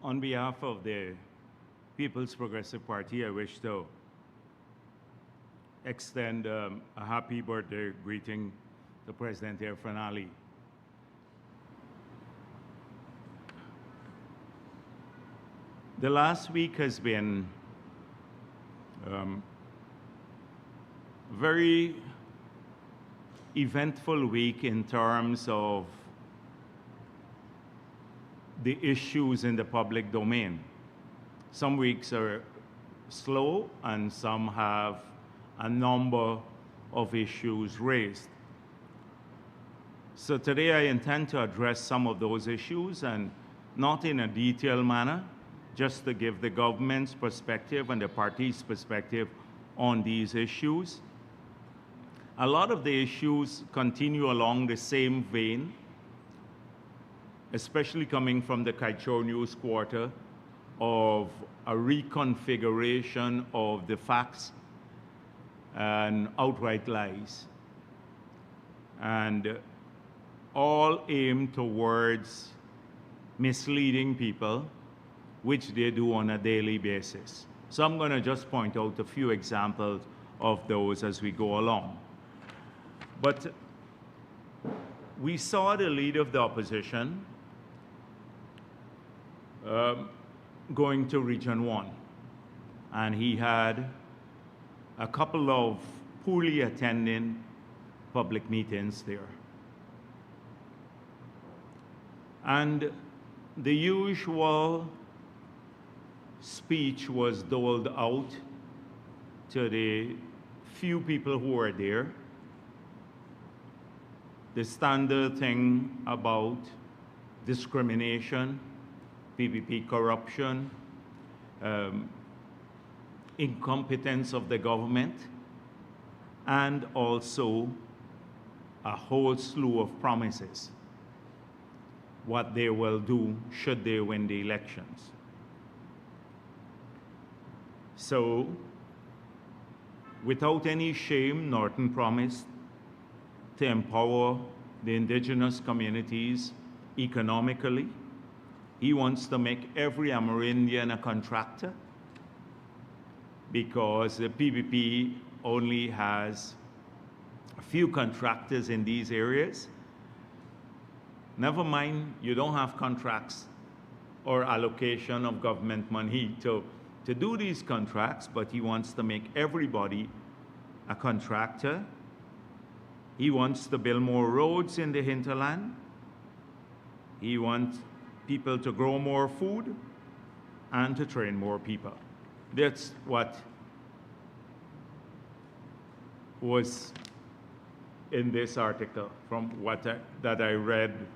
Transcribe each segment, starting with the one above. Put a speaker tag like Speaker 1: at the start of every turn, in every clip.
Speaker 1: On behalf of the People's Progressive Party, I wish to extend a happy birthday greeting to President Irfan Ali. The last week has been very eventful week in terms of the issues in the public domain. Some weeks are slow and some have a number of issues raised. So today I intend to address some of those issues, and not in a detailed manner, just to give the government's perspective and the party's perspective on these issues. A lot of the issues continue along the same vein, especially coming from the Kaichor News Quarter, of a reconfiguration of the facts and outright lies, and all aimed towards misleading people, which they do on a daily basis. So I'm going to just point out a few examples of those as we go along. But we saw the leader of the opposition going to Region 1, and he had a couple of poorly attending public meetings there. And the usual speech was doled out to the few people who were there. The standard thing about discrimination, PPP corruption, incompetence of the government, and also a whole slew of promises, what they will do should they win the elections. So, without any shame, Norton promised to empower the indigenous communities economically. He wants to make every Amerindian a contractor, because the PPP only has a few contractors in these areas. Never mind, you don't have contracts or allocation of government money to do these contracts, but he wants to make everybody a contractor. He wants to build more roads in the hinterland. He wants people to grow more food and to train more people. That's what was in this article from that I read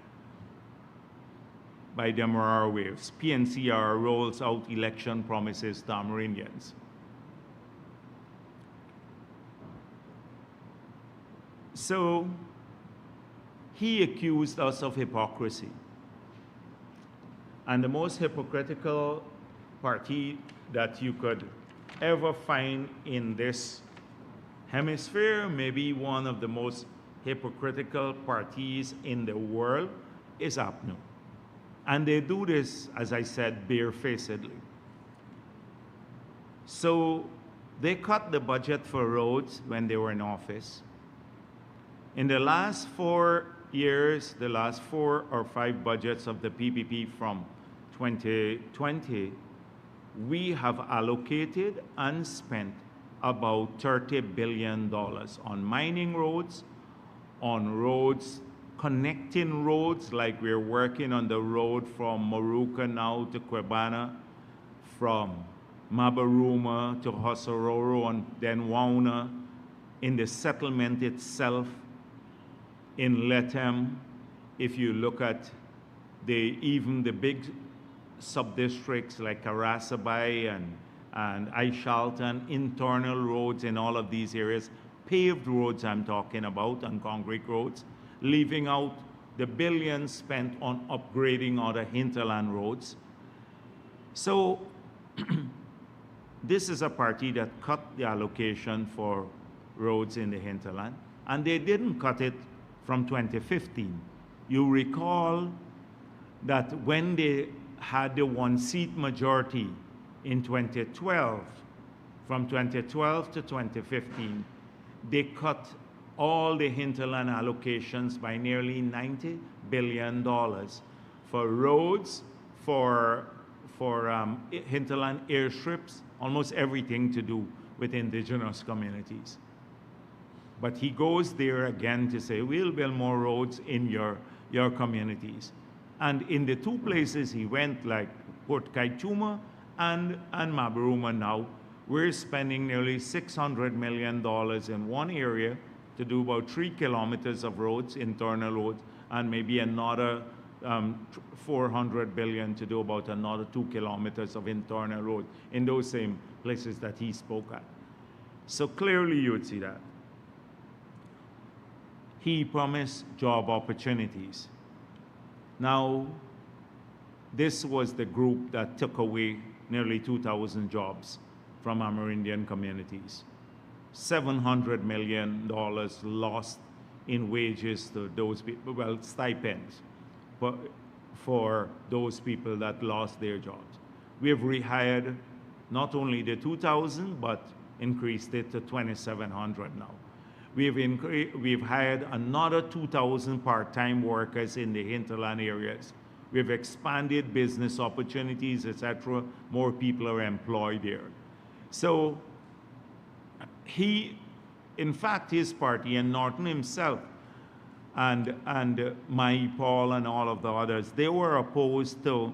Speaker 1: by Demerara Waves. PNCR rolls out election promises to Amerindians. So he accused us of hypocrisy. And the most hypocritical party that you could ever find in this hemisphere, maybe one of the most hypocritical parties in the world, is APNU. And they do this, as I said, barefacedly. So they cut the budget for roads when they were in office. In the last 4 years, the last 4 or 5 budgets of the PPP from 2020, we have allocated and spent about $30 billion on mining roads, on roads, connecting roads, like we're working on the road from Moruca now to Quebana, from Mabaruma to Hosororo and then Wauna, in the settlement itself, in Letem. If you look at even the big sub-districts like Karasabai and Aishaltan, internal roads in all of these areas, paved roads I'm talking about, and concrete roads, leaving out the billions spent on upgrading other hinterland roads. So this is a party that cut the allocation for roads in the hinterland, and they didn't cut it from 2015. You recall that when they had the one-seat majority in 2012. From 2012 to 2015, they cut all the hinterland allocations by nearly $90 billion for roads, for hinterland airstrips, almost everything to do with indigenous communities. But he goes there again to say, we'll build more roads in your communities. And in the two places he went, like Port Kaituma and Mabaruma now, we're spending nearly $600 million in one area to do about 3 kilometers of roads, internal roads, and maybe another 400 billion to do about another 2 kilometers of internal road in those same places that he spoke at. So clearly you would see that. He promised job opportunities. Now, this was the group that took away nearly 2,000 jobs from Amerindian communities. $700 million lost in wages to those people, well, stipends for those people that lost their jobs. We have rehired not only the 2,000, but increased it to 2,700 now. We've hired another 2,000 part-time workers in the hinterland areas. We've expanded business opportunities, etc. More people are employed there. So he, in fact, his party and Norton himself and Mai Paul and all of the others, they were opposed to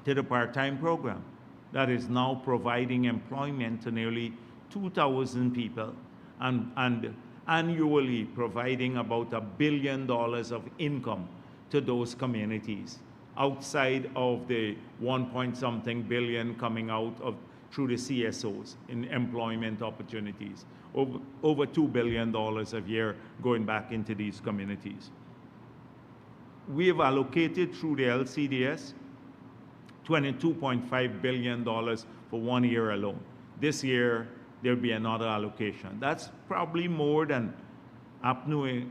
Speaker 1: the part-time program that is now providing employment to nearly 2,000 people and annually providing about $1 billion of income to those communities outside of the 1-point-something billion coming out of through the CSOs in employment opportunities, over $2 billion a year going back into these communities. We have allocated through the LCDS $22.5 billion for 1 year alone. This year, there'll be another allocation. That's probably more than APNU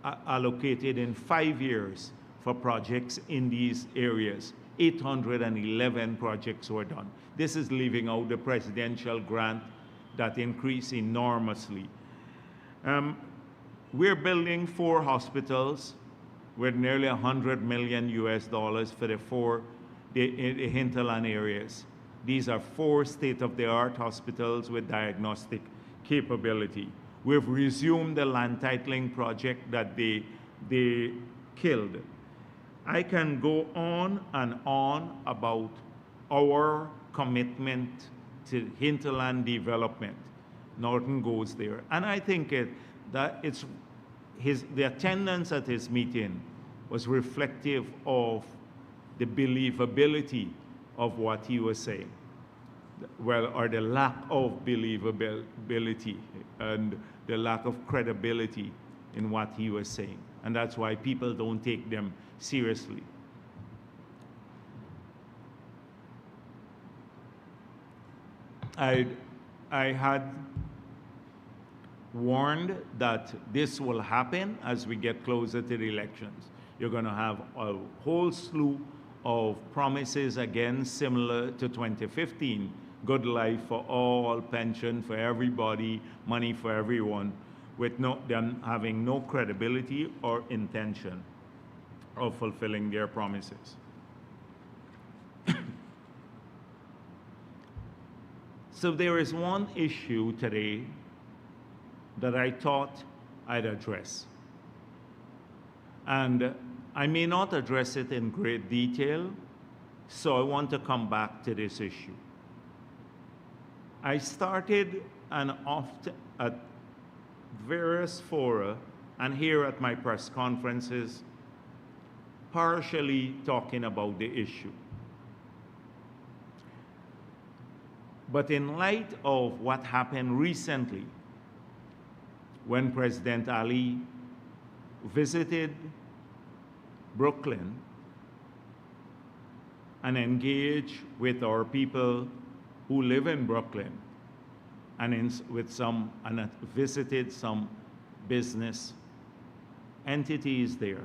Speaker 1: allocated in 5 years for projects in these areas. 811 projects were done. This is leaving out the presidential grant that increased enormously. We're building 4 hospitals with nearly $100 million for the hinterland areas. These are 4 state-of-the-art hospitals with diagnostic capability. We've resumed the land titling project that they killed. I can go on and on about our commitment to hinterland development. Norton goes there. And I think the attendance at his meeting was reflective of the believability of what he was saying. Well, or the lack of believability and the lack of credibility in what he was saying. And that's why people don't take them seriously. I had warned that this will happen as we get closer to the elections. You're going to have a whole slew of promises again similar to 2015. Good life for all, pension for everybody, money for everyone, with them having no credibility or intention of fulfilling their promises. So there is one issue today that I thought I'd address. And I may not address it in great detail, so I want to come back to this issue. I started at various fora and here at my press conferences, partially talking about the issue. But in light of what happened recently, when President Ali visited Brooklyn and engaged with our people who live in Brooklyn and visited some business entities there,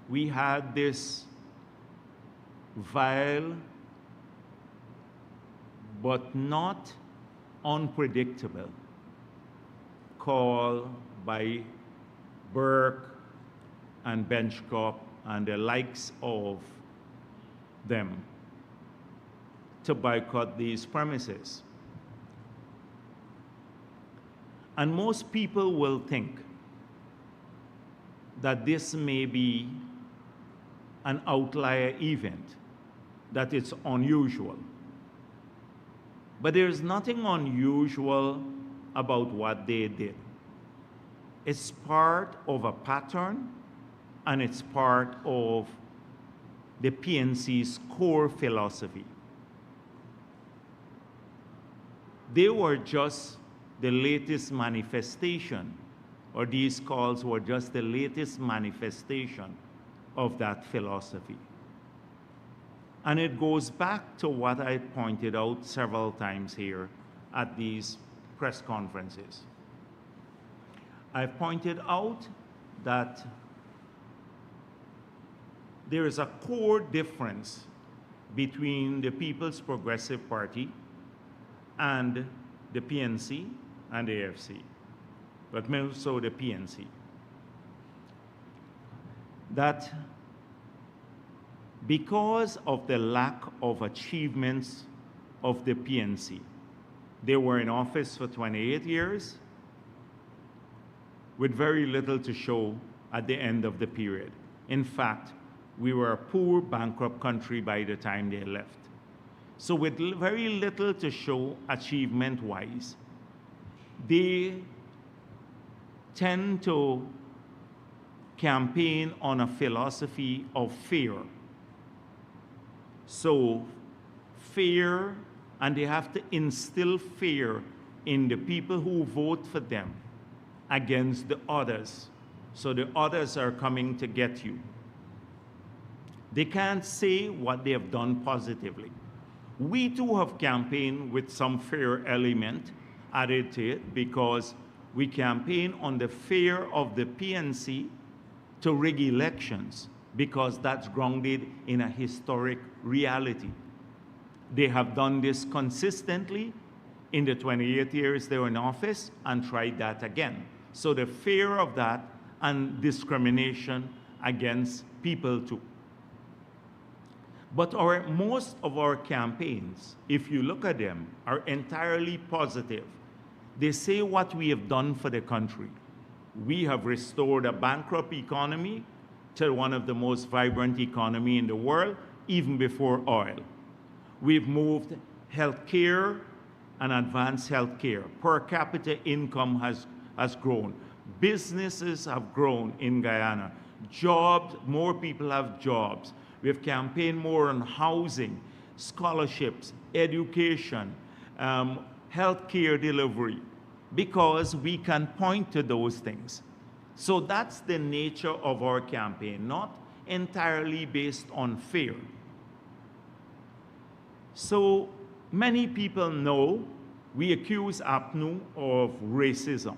Speaker 1: we had this vile, but not unpredictable call by Burke and Benchcop and the likes of them to boycott these premises. And most people will think that this may be an outlier event, that it's unusual. But there's nothing unusual about what they did. It's part of a pattern, and it's part of the PNC's core philosophy. They were just the latest manifestation, or these calls were just the latest manifestation of that philosophy. And it goes back to what I pointed out several times here at these press conferences. I've pointed out that there is a core difference between the People's Progressive Party and the PNC and the AFC, but more so the PNC. That because of the lack of achievements of the PNC, they were in office for 28 years with very little to show at the end of the period. In fact, we were a poor, bankrupt country by the time they left. So with very little to show achievement-wise, they tend to campaign on a philosophy of fear. So fear, and they have to instill fear in the people who vote for them against the others. So the others are coming to get you. They can't say what they have done positively. We too have campaigned with some fear element added to it, because we campaign on the fear of the PNC to rig elections, because that's grounded in a historic reality. They have done this consistently in the 28 years they were in office and tried that again. So the fear of that and discrimination against people too. But most of our campaigns, if you look at them, are entirely positive. They say what we have done for the country. We have restored a bankrupt economy to one of the most vibrant economies in the world, even before oil. We've moved healthcare and advanced healthcare. Per capita income has grown. Businesses have grown in Guyana. Jobs, more people have jobs. We've campaigned more on housing, scholarships, education, healthcare delivery, because we can point to those things. So that's the nature of our campaign, not entirely based on fear. So many people know we accuse APNU of racism.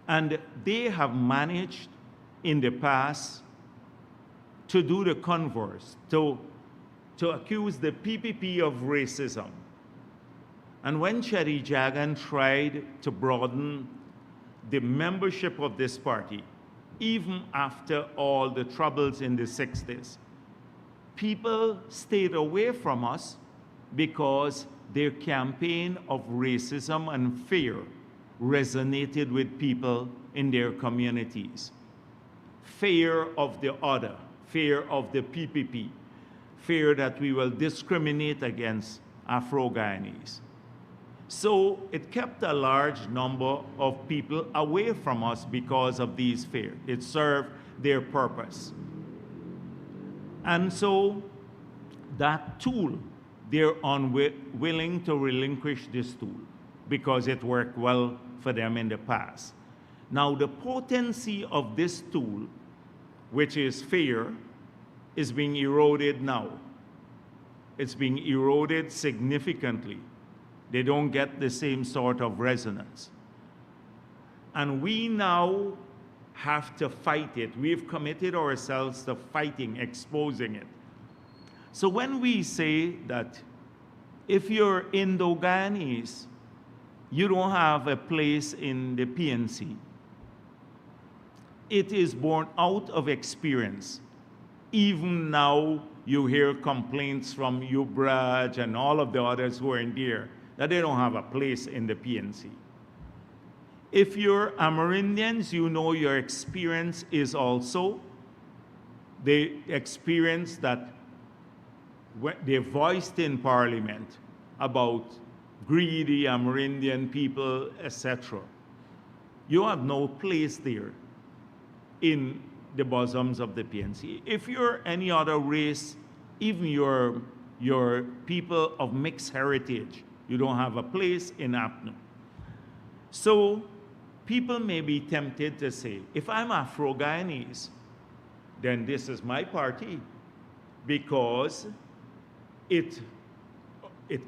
Speaker 1: And they have managed in the past to do the converse, to accuse the PPP of racism. And when Chetty Jagan tried to broaden the membership of this party, even after all the troubles in the 60s, people stayed away from us because their campaign of racism and fear resonated with people in their communities. Fear of the other, fear of the PPP, fear that we will discriminate against Afro-Guyanese. So it kept a large number of people away from us because of these fears. It served their purpose. And so that tool, they're unwilling to relinquish this tool because it worked well for them in the past. Now the potency of this tool, which is fear, is being eroded now. It's being eroded significantly. They don't get the same sort of resonance. And we now have to fight it. We've committed ourselves to fighting, exposing it. So when we say that if you're Indo-Guyanese, you don't have a place in the PNC, it is born out of experience. Even now, you hear complaints from Ubraj and all of the others who are in there that they don't have a place in the PNC. If you're Amerindians, you know your experience is also the experience that they voiced in Parliament about greedy Amerindian people, etc. You have no place there in the bosoms of the PNC. If you're any other race, even your people of mixed heritage, you don't have a place in APNU. So people may be tempted to say, if I'm Afro-Guyanese, then this is my party because it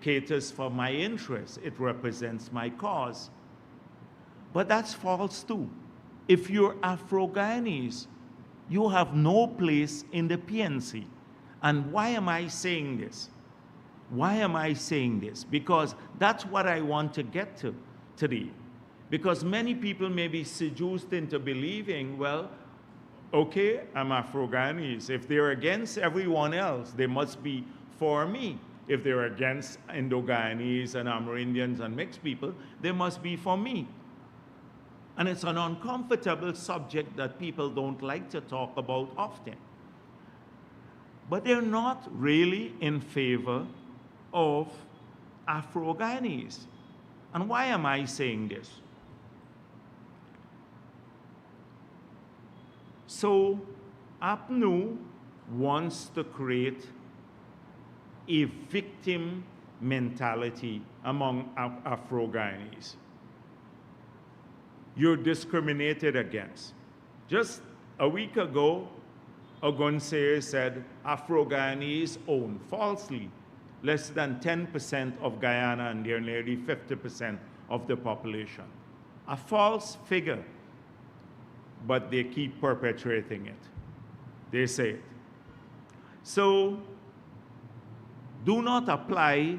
Speaker 1: caters for my interests, it represents my cause. But that's false too. If you're Afro-Guyanese, you have no place in the PNC. And why am I saying this? Why am I saying this? Because that's what I want to get to today. Because many people may be seduced into believing, well, okay, I'm Afro-Guyanese. If they're against everyone else, they must be for me. If they're against Indo-Guyanese and Amerindians and mixed people, they must be for me. And it's an uncomfortable subject that people don't like to talk about often. But they're not really in favor of Afro-Guyanese. And why am I saying this? So APNU wants to create a victim mentality among Afro-Guyanese. You're discriminated against. Just a week ago, Ogunseyi said Afro-Guyanese own falsely less than 10% of Guyana, and they're nearly 50% of the population. A false figure, but they keep perpetrating it. They say it. So do not apply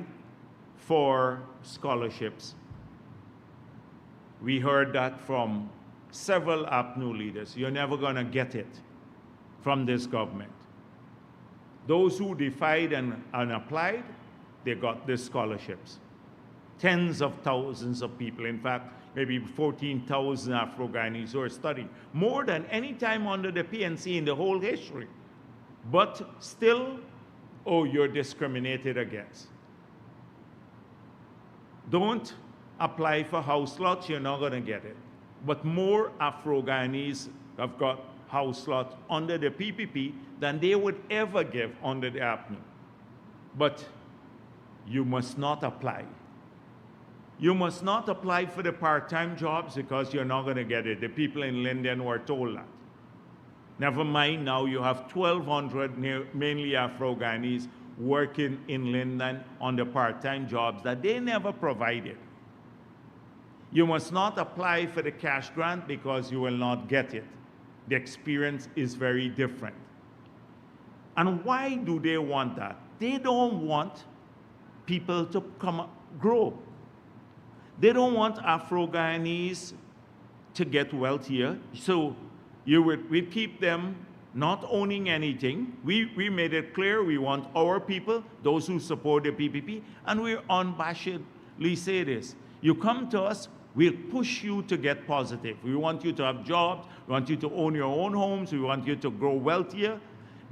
Speaker 1: for scholarships. We heard that from several APNU leaders. You're never going to get it from this government. Those who defied and applied, they got the scholarships. Tens of thousands of people, in fact, maybe 14,000 Afro-Guyanese who are studying, more than any time under the PNC in the whole history. But still, oh, you're discriminated against. Don't apply for house lots, you're not going to get it. But more Afro-Guyanese have got house lots under the PPP than they would ever give under the APNU. But you must not apply. You must not apply for the part-time jobs because you're not going to get it. The people in Linden were told that. Never mind, now you have 1,200 mainly Afro-Guyanese working in Linden on the part-time jobs that they never provided. You must not apply for the cash grant because you will not get it. The experience is very different. And why do they want that? They don't want people to grow. They don't want Afro-Guyanese to get wealthier. So we'd keep them not owning anything. We made it clear we want our people, those who support the PPP, and we unabashedly say this. You come to us, we'll push you to get positive. We want you to have jobs, we want you to own your own homes, we want you to grow wealthier,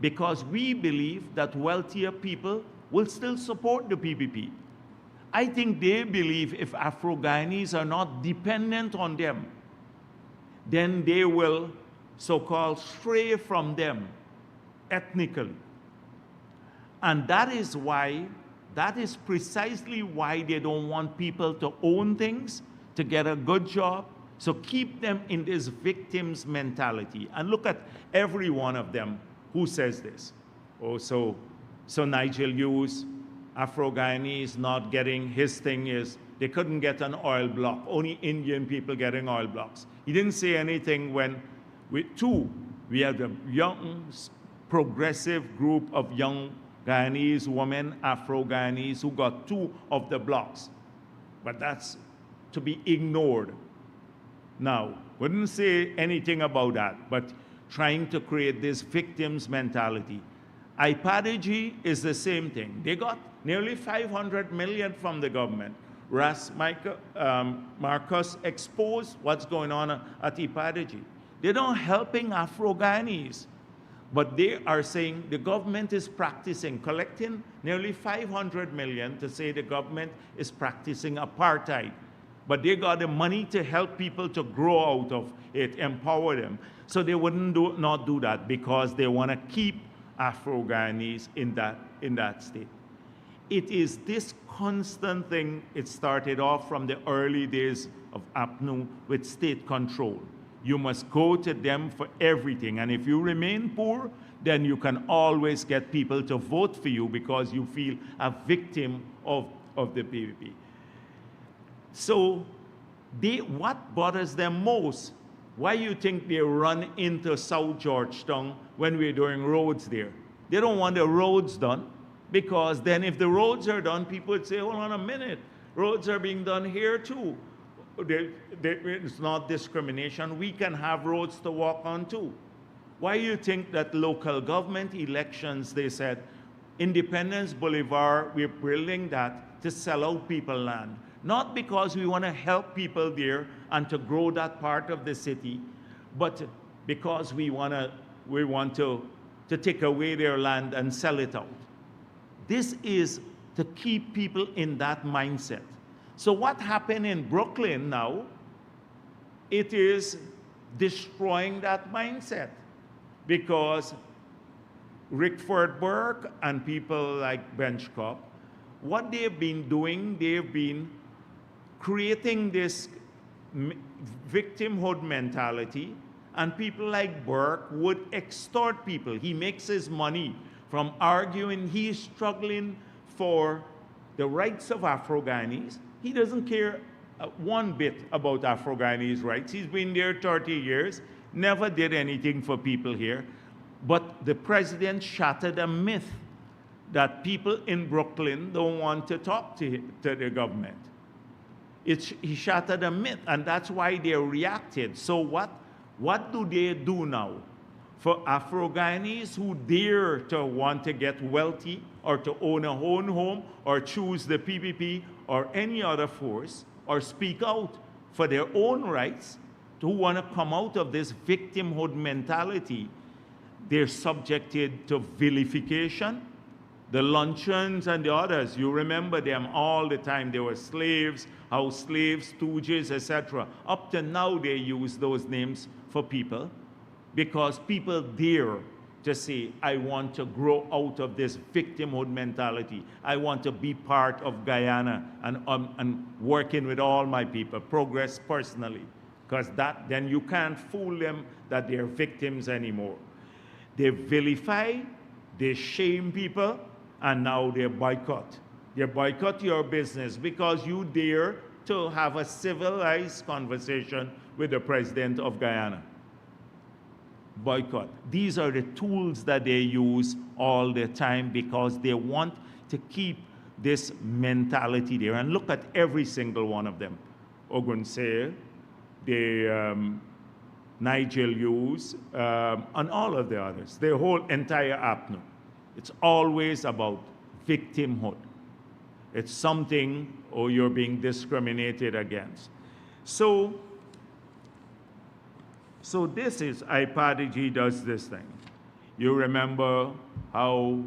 Speaker 1: because we believe that wealthier people will still support the PPP. I think they believe if Afro-Guyanese are not dependent on them, then they will so-called stray from them ethnically. And that is precisely why they don't want people to own things, to get a good job. So keep them in this victim's mentality. And look at every one of them who says this. Oh, so Nigel Hughes, Afro-Guyanese not getting, his thing is they couldn't get an oil block, only Indian people getting oil blocks. He didn't say anything when we have a young, progressive group of young Guyanese women, Afro-Guyanese, who got 2 of the blocks. But that's to be ignored. Now, wouldn't say anything about that, but trying to create this victim's mentality. IPADG is the same thing. They got nearly 500 million from the government. Marcus exposed what's going on at IPADG. They don't helping Afro-Guyanese, but they are saying the government is practicing, collecting nearly 500 million to say the government is practicing apartheid. But they got the money to help people to grow out of it, empower them. So they wouldn't not do that because they want to keep Afro-Guyanese in that state. It is this constant thing. It started off from the early days of APNU with state control. You must go to them for everything. And if you remain poor, then you can always get people to vote for you because you feel a victim of the PPP. So what bothers them most? Why you think they run into South Georgetown when we're doing roads there? They don't want the roads done, because then if the roads are done, people would say, hold on a minute, roads are being done here too. It's not discrimination. We can have roads to walk on too. Why do you think that local government elections, they said, Independence Boulevard, we're building that to sell out people land? Not because we want to help people there and to grow that part of the city, but because we want to take away their land and sell it out. This is to keep people in that mindset. So what happened in Brooklyn now, it is destroying that mindset, because Rickford Burke and people like Benchcop, what they've been doing, they've been creating this victimhood mentality, and people like Burke would extort people. He makes his money from arguing. He's struggling for the rights of Afro-Guyanese. He doesn't care one bit about Afro-Guyanese rights. He's been there 30 years, never did anything for people here. But the president shattered a myth that people in Brooklyn don't want to talk to the government. He shattered a myth, and that's why they reacted. So what do they do now? For Afro-Guyanese who dare to want to get wealthy or to own a own home or choose the PPP or any other force or speak out for their own rights, who want to come out of this victimhood mentality, they're subjected to vilification. The luncheons and the others, you remember them all the time. They were slaves, house slaves, stooges, etc. Up to now, they use those names for people because people dare to say, I want to grow out of this victimhood mentality. I want to be part of Guyana and working with all my people, progress personally. Because then you can't fool them that they're victims anymore. They vilify, they shame people, and now they boycott. They boycott your business because you dare to have a civilized conversation with the president of Guyana. Boycott. These are the tools that they use all the time because they want to keep this mentality there. And look at every single one of them. Ogunse, Nigel Hughes, and all of the others. The whole entire APNU. It's always about victimhood. It's something, or you're being discriminated against. So this is, IPADG does this thing. You remember how,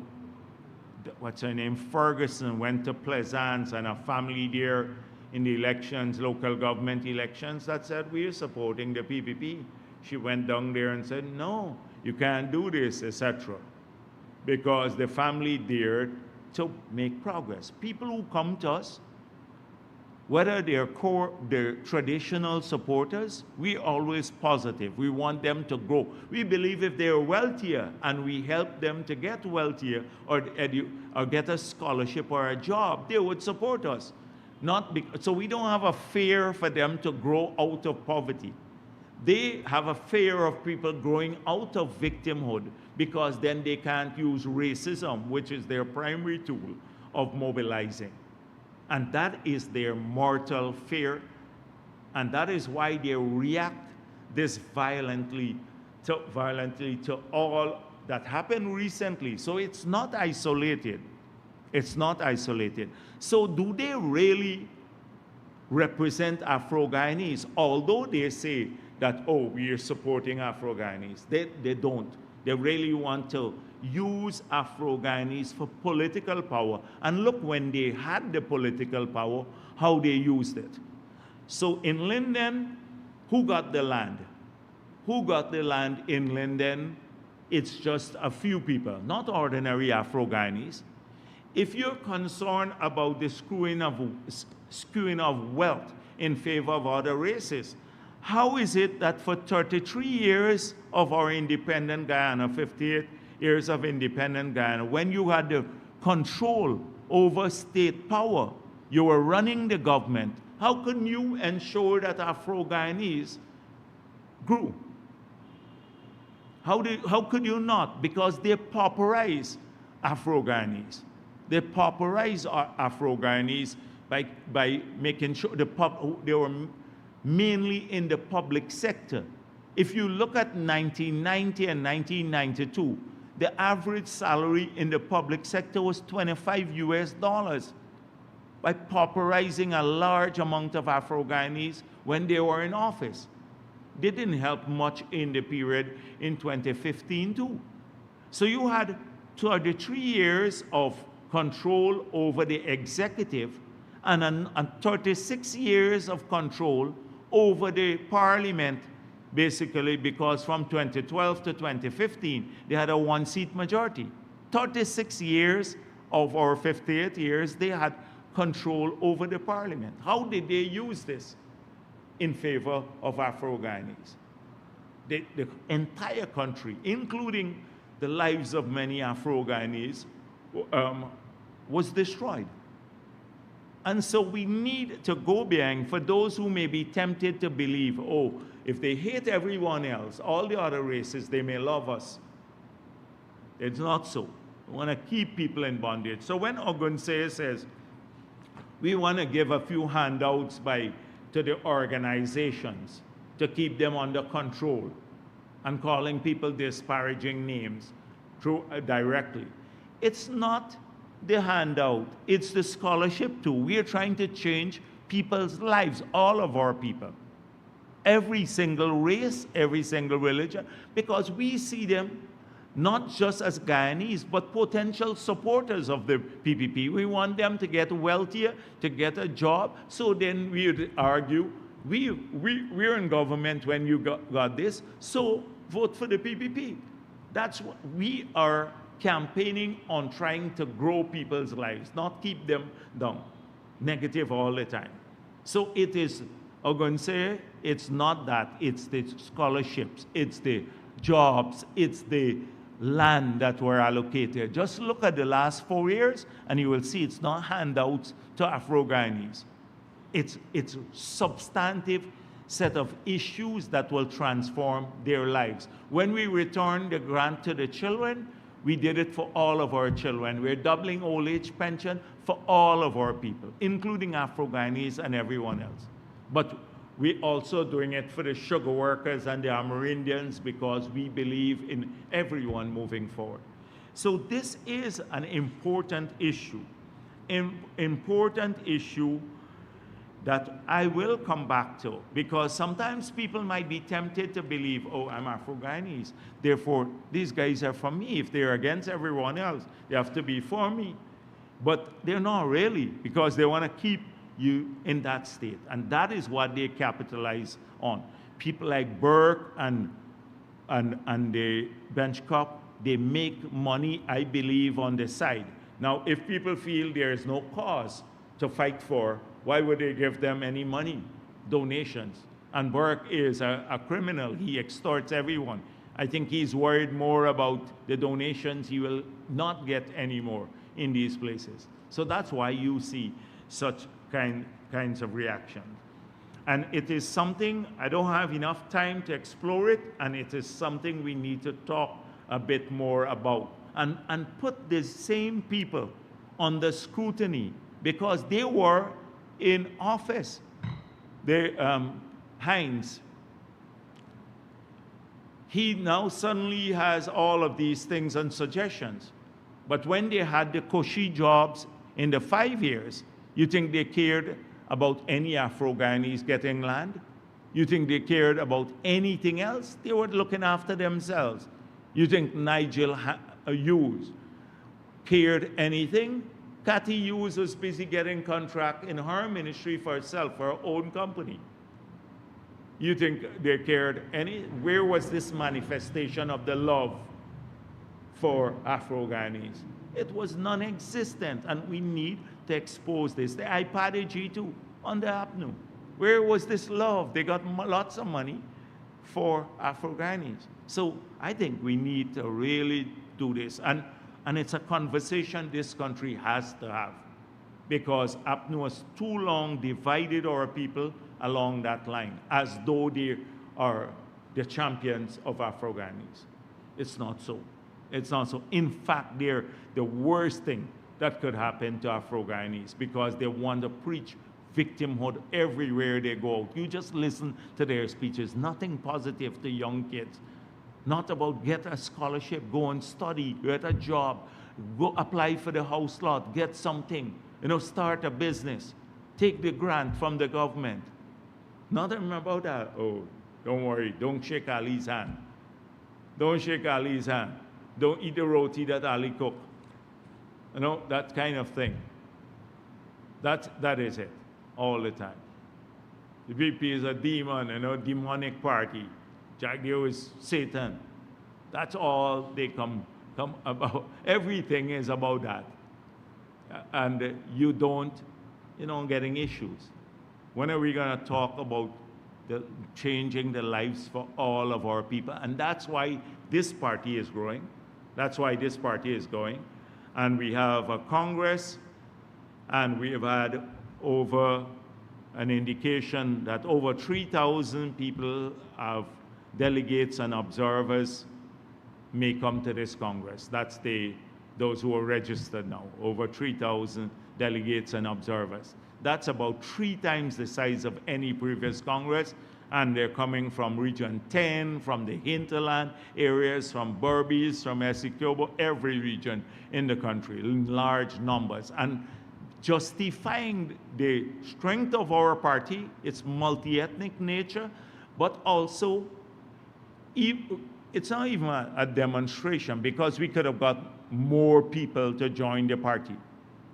Speaker 1: what's her name, Ferguson went to Plaisance and a family there in the elections, local government elections, that said, we are supporting the PPP. She went down there and said, no, you can't do this, etc. Because the family dared to make progress. People who come to us, whether they're the traditional supporters, we're always positive. We want them to grow. We believe if they're wealthier and we help them to get wealthier or get a scholarship or a job, they would support us. So we don't have a fear for them to grow out of poverty. they have a fear of people growing out of victimhood because then they can't use racism, which is their primary tool of mobilizing. And that is their mortal fear. And that is why they react this violently to all that happened recently. So it's not isolated. It's not isolated. So do they really represent Afro-Guyanese? Although they say that, oh, we are supporting Afro-Guyanese. They don't. They really want to use Afro-Guyanese for political power. And look, when they had the political power, how they used it. So in Linden, who got the land? Who got the land in Linden? It's just a few people, not ordinary Afro-Guyanese. If you're concerned about the skewing of wealth in favor of other races, how is it that for 33 years of our independent Guyana, 58 years of independent Guyana, when you had the control over state power, you were running the government, how can you ensure that Afro-Guyanese grew? How could you not? Because they pauperize Afro-Guyanese. They pauperize Afro-Guyanese by making sure they were mainly in the public sector. If you look at 1990 and 1992, the average salary in the public sector was $25 US by pauperizing a large amount of Afro-Guyanese when they were in office. They didn't help much in the period in 2015 too. So you had 33 years of control over the executive and 36 years of control over the parliament, basically, because from 2012 to 2015, they had a one-seat majority. 36 years of our 58 years, they had control over the parliament. How did they use this in favor of Afro-Guyanese? The entire country, including the lives of many Afro-Guyanese, was destroyed. And so we need to go beyond, for those who may be tempted to believe, oh, if they hate everyone else, all the other races, they may love us. It's not so. We want to keep people in bondage. So when Ogunseye says, we want to give a few handouts to the organizations to keep them under control and calling people disparaging names directly. It's not the handout, it's the scholarship too. We are trying to change people's lives, all of our people. Every single race, every single religion, because we see them not just as Guyanese, but potential supporters of the PPP. We want them to get wealthier, to get a job. So then we would argue, we're in government when you got this, so vote for the PPP. That's what we are campaigning on, trying to grow people's lives, not keep them down, negative all the time. So it is, Ogunseye, it's not that, it's the scholarships, it's the jobs, it's the land that were allocated. Just look at the last 4 years and you will see it's not handouts to Afro-Guyanese. It's substantive set of issues that will transform their lives. When we return the grant to the children, we did it for all of our children. We're doubling old age pension for all of our people, including Afro-Guyanese and everyone else. But we're also doing it for the sugar workers and the Amerindians because we believe in everyone moving forward. So this is an important issue, important issue that I will come back to, because sometimes people might be tempted to believe, oh, I'm Afro-Guyanese, therefore these guys are for me. If they're against everyone else, they have to be for me. But they're not really, because they want to keep you in that state. And that is what they capitalize on. People like Burke and the bench cop, they make money, I believe, on the side. Now, if people feel there is no cause to fight for, why would they give them any money, donations? And Burke is a criminal. He extorts everyone. I think he's worried more about the donations he will not get anymore in these places. So that's why you see such kinds of reactions. And it is something, I don't have enough time to explore it, and it is something we need to talk a bit more about. And put the same people under scrutiny because they were in office. Heinz, he now suddenly has all of these things and suggestions. But when they had the cushy jobs in the 5 years, you think they cared about any Afro-Guyanese getting land? You think they cared about anything else? They were looking after themselves. You think Nigel Hughes cared anything? Cathy Hughes was busy getting contract in her ministry for herself, for her own company. You think they cared any? Where was this manifestation of the love for Afro-Guyanese? It was non-existent, and we need to expose this. The iPad G2 on the APNU. Where was this love? They got lots of money for Afro-Guyanese. So I think we need to really do this. And it's a conversation this country has to have, because APNU has too long divided our people along that line, as though they are the champions of Afro-Guyanese. It's not so. It's not so. In fact, they're the worst thing that could happen to Afro-Guyanese, because they want to preach victimhood everywhere they go. You just listen to their speeches. Nothing positive to young kids. Not about get a scholarship, go and study, get a job, go apply for the house lot, get something, start a business, take the grant from the government. Nothing about that. Oh, don't worry, don't shake Ali's hand. Don't shake Ali's hand. Don't eat the roti that Ali cooked. That kind of thing. That is it, all the time. The PP is a demon, demonic party. Jagdeo is Satan. That's all they come about. Everything is about that. And you don't, getting issues. When are we going to talk about changing the lives for all of our people? And that's why this party is growing. That's why this party is going. And we have a Congress, and we have had over an indication that over 3,000 people have delegates and observers may come to this Congress. That's those who are registered now, over 3,000 delegates and observers. That's about 3 times the size of any previous Congress, and they're coming from Region 10, from the hinterland areas, from Berbice, from Essequibo, every region in the country, in large numbers. And justifying the strength of our party, its multi-ethnic nature, but also it's not even a demonstration, because we could have got more people to join the party,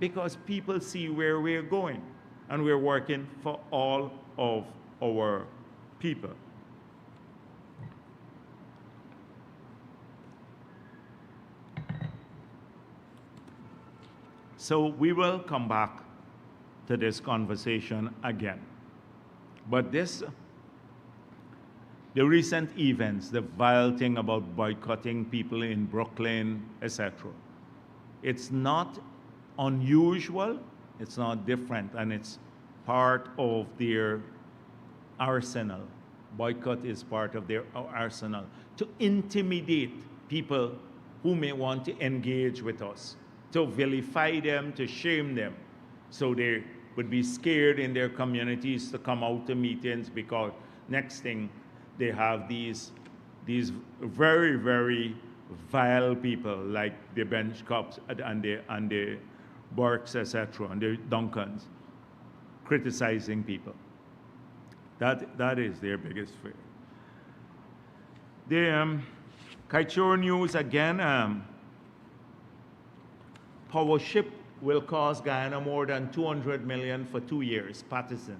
Speaker 1: because people see where we're going, and we're working for all of our people. So we will come back to this conversation again. But the recent events, the vile thing about boycotting people in Brooklyn, etc., it's not unusual, it's not different, and it's part of their arsenal. Boycott is part of their arsenal to intimidate people who may want to engage with us, to vilify them, to shame them, so they would be scared in their communities to come out to meetings, because next thing they have these very, very vile people like the bench cops and the Burks, etc., and the Duncans, criticizing people. That is their biggest fear. The Kaichor News again, power ship will cost Guyana more than $200 million for 2 years, Patterson.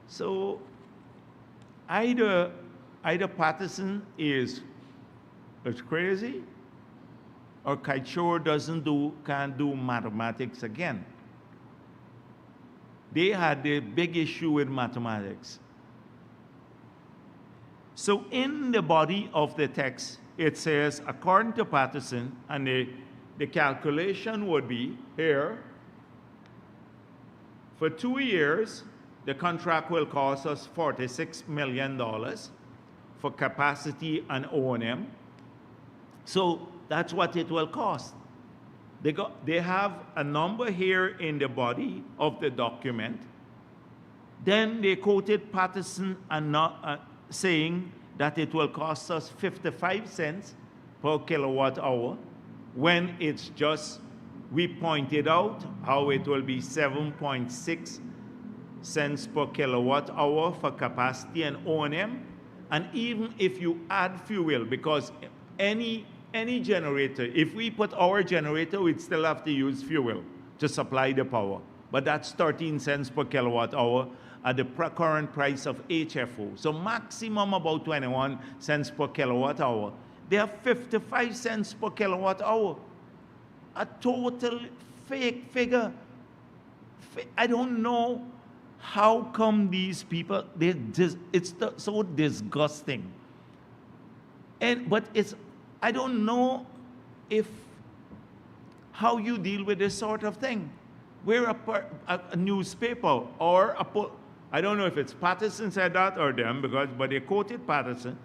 Speaker 1: So either Patterson is crazy, or Kaichor can't do mathematics again. They had the big issue with mathematics. So in the body of the text, it says, according to Patterson, and the calculation would be here, for 2 years, The contract will cost us $46 million for capacity and O&M. So that's what it will cost. They have a number here in the body of the document. Then they quoted Patterson and saying that it will cost us 55 cents per kilowatt hour, when it's just, we pointed out how it will be 7.6 cents per kilowatt hour for capacity and O&M. And even if you add fuel, because any generator, if we put our generator, we'd still have to use fuel to supply the power. But that's 13 cents per kilowatt hour at the current price of HFO. So maximum about 21 cents per kilowatt hour. They have 55 cents per kilowatt hour. A total fake figure. I don't know how come these people, it's so disgusting. But I don't know how you deal with this sort of thing. We're a newspaper or I don't know if it's Patterson said that or them, but they quoted Patterson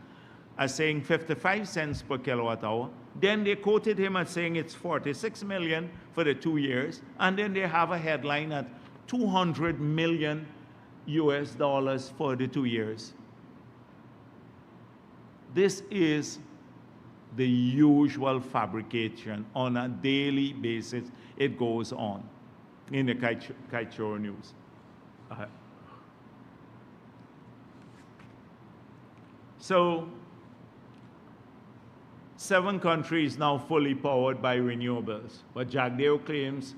Speaker 1: as saying 55 cents per kilowatt hour. Then they quoted him as saying it's 46 million for the 2 years. And then they have a headline at 200 million US dollars for the 2 years. This is the usual fabrication on a daily basis. It goes on in the Kaichoro News. So 7 countries now fully powered by renewables, but Jagdeo claims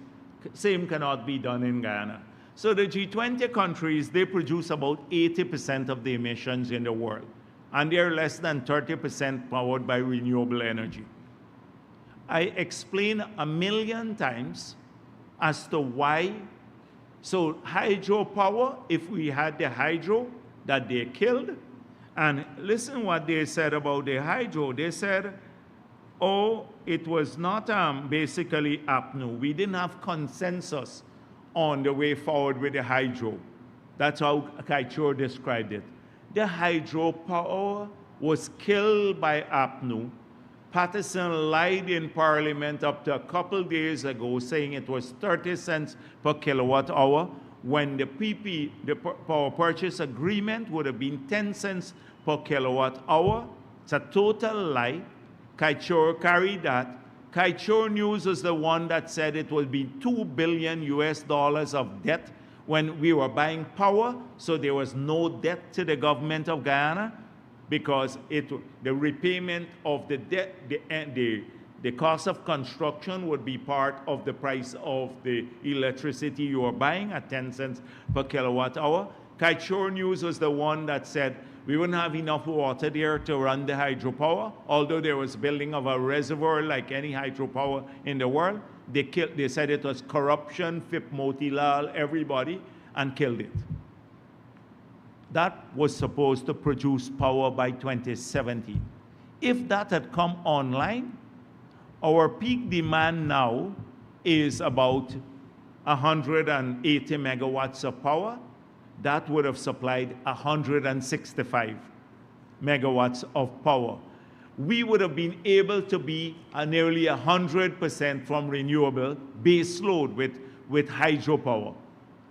Speaker 1: same cannot be done in Guyana. So the G20 countries, they produce about 80% of the emissions in the world, and they're less than 30% powered by renewable energy. I explained 1,000,000 times as to why. So hydropower, if we had the hydro that they killed, and listen what they said about the hydro. They said, oh, it was not basically APNU. We didn't have consensus on the way forward with the hydro. That's how Kaichor described it. The hydropower was killed by APNU. Patterson lied in Parliament up to a couple days ago, saying it was 30 cents per kilowatt hour, when the PP, the power purchase agreement, would have been 10 cents per kilowatt hour. It's a total lie. Kaichor carried that. Kaichor News is the one that said it will be $2 billion US of debt when we were buying power, so there was no debt to the government of Guyana, because the repayment of the debt, the cost of construction would be part of the price of the electricity you are buying at 10 cents per kilowatt hour. Kaichor News was the one that said we wouldn't have enough water there to run the hydropower, although there was building of a reservoir like any hydropower in the world. They said it was corruption, Fip Motilal, everybody, and killed it. That was supposed to produce power by 2017. If that had come online, our peak demand now is about 180 megawatts of power. That would have supplied 165 megawatts of power. We would have been able to be nearly 100% from renewable base load with hydropower.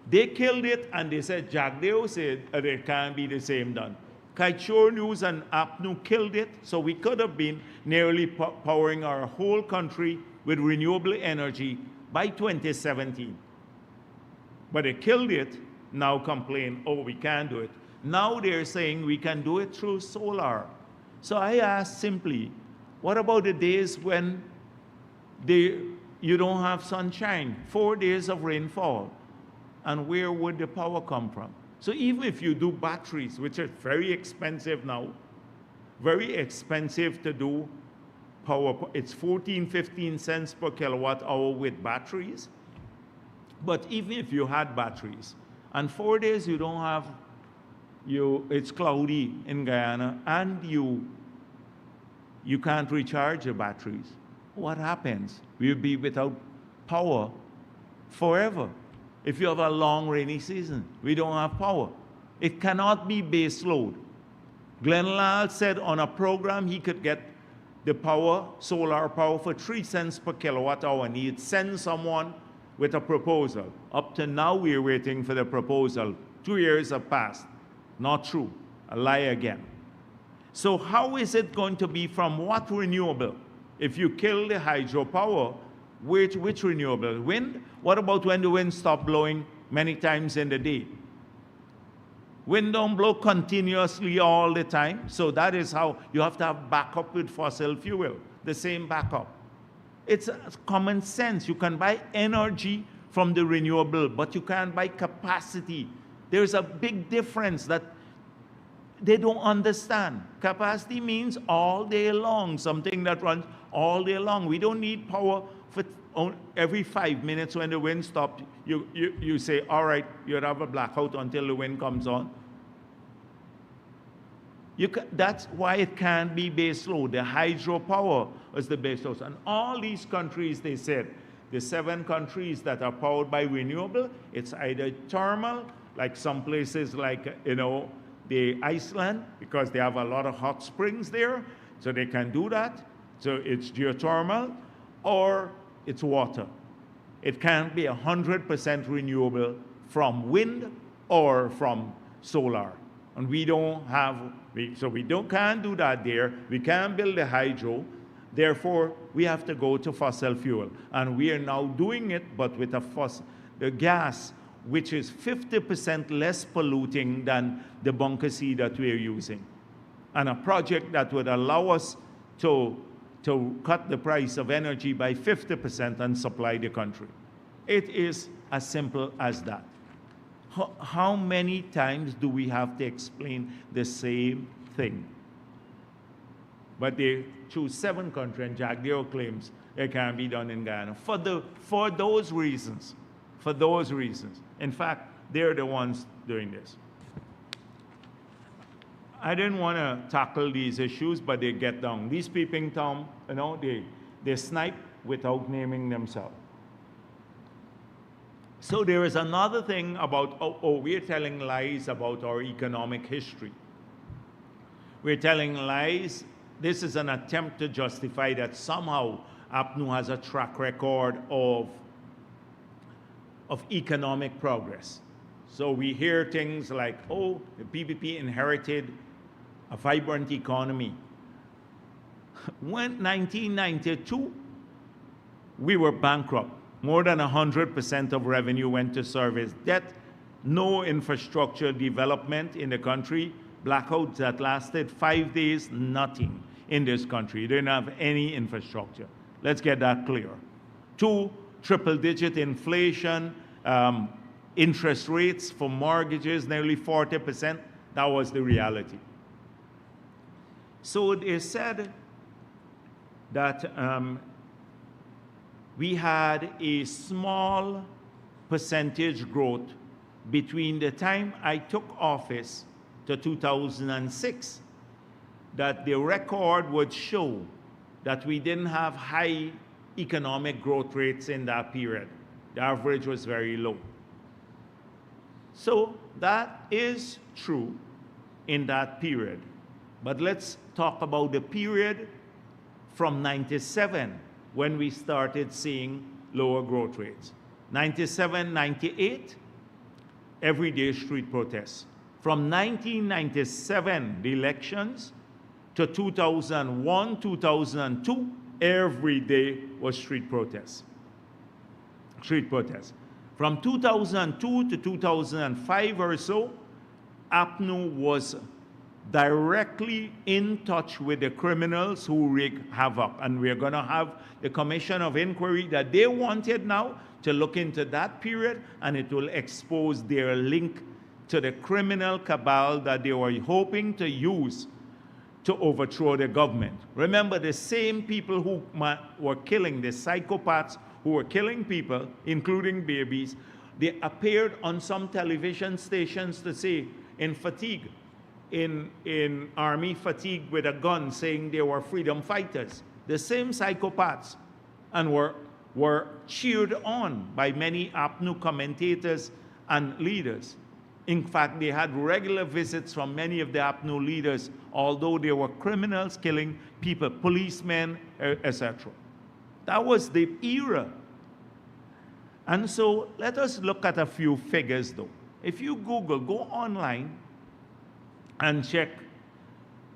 Speaker 1: They killed it, and they said, Jagdeo said it can't be the same done. Kaichor News and APNU killed it, so we could have been nearly powering our whole country with renewable energy by 2017. But they killed it, now complain, oh, we can't do it. Now they're saying we can do it through solar. So I ask simply, what about the days when you don't have sunshine, 4 days of rainfall? And where would the power come from? So even if you do batteries, which are very expensive now, very expensive to do power, it's 14, 15 cents per kilowatt hour with batteries. But even if you had batteries, and 4 days you don't have, it's cloudy in Guyana, and you can't recharge your batteries, what happens? We'll be without power forever. if you have a long rainy season? We don't have power. It cannot be base load. Glenn Lal said on a program he could get the power, solar power, for 3 cents per kilowatt hour, and he'd send someone with a proposal. Up to now, we're waiting for the proposal. 2 years have passed. Not true. A lie again. So how is it going to be from what renewable? If you kill the hydropower, which renewable? Wind? What about when the wind stops blowing many times in the day? Wind don't blow continuously all the time, so that is how you have to have backup with fossil fuel, the same backup. It's common sense. You can buy energy from the renewable, but you can't buy capacity. There's a big difference that they don't understand. Capacity means all day long, something that runs all day long. We don't need power for every 5 minutes when the wind stops. You say, all right, you'll have a blackout until the wind comes on. That's why it can't be base load. The hydropower is the base load. And all these countries, they said, the 7 countries that are powered by renewable, it's either thermal, like some places like, the Iceland, because they have a lot of hot springs there, so they can do that. So it's geothermal, or it's water. It can't be 100% renewable from wind or from solar. And we don't have, so we can't do that there. We can't build the hydro. Therefore, we have to go to fossil fuel. And we are now doing it, but with the gas, which is 50% less polluting than the bunker C that we're using. And a project that would allow us to cut the price of energy by 50% and supply the country. It is as simple as that. How many times do we have to explain the same thing? But they choose 7 countries, and Jagdeo claims it can be done in Guyana for those reasons. For those reasons. In fact, they're the ones doing this. I didn't want to tackle these issues, but they get down. These peeping Tom, they snipe without naming themselves. So there is another thing about, we're telling lies about our economic history. We're telling lies. This is an attempt to justify that somehow APNU has a track record of economic progress. So we hear things like, the PPP inherited a vibrant economy. When 1992, we were bankrupt. More than 100% of revenue went to service debt, no infrastructure development in the country, blackouts that lasted 5 days, nothing in this country. You didn't have any infrastructure. Let's get that clear. 2, triple-digit inflation, interest rates for mortgages, nearly 40%. That was the reality. So it is said that we had a small percentage growth between the time I took office to 2006, that the record would show that we didn't have high economic growth rates in that period. The average was very low. So that is true in that period. But let's talk about the period from 97, when we started seeing lower growth rates. 97, 98, everyday street protests. From 1997, the elections, to 2001, 2002, every day was street protests. Street protests. From 2002 to 2005 or so, APNU was directly in touch with the criminals who wreak havoc. And we're going to have the commission of inquiry that they wanted now to look into that period, and it will expose their link to the criminal cabal that they were hoping to use to overthrow the government. Remember, the same people who were killing, the psychopaths who were killing people, including babies, they appeared on some television stations to say, in fatigue, in army fatigue with a gun, saying they were freedom fighters. The same psychopaths, and were were cheered on by many APNU commentators and leaders. In fact, they had regular visits from many of the APNU leaders, although they were criminals killing people, policemen, etc. That was the era. And so let us look at a few figures though. If you Google, go online and check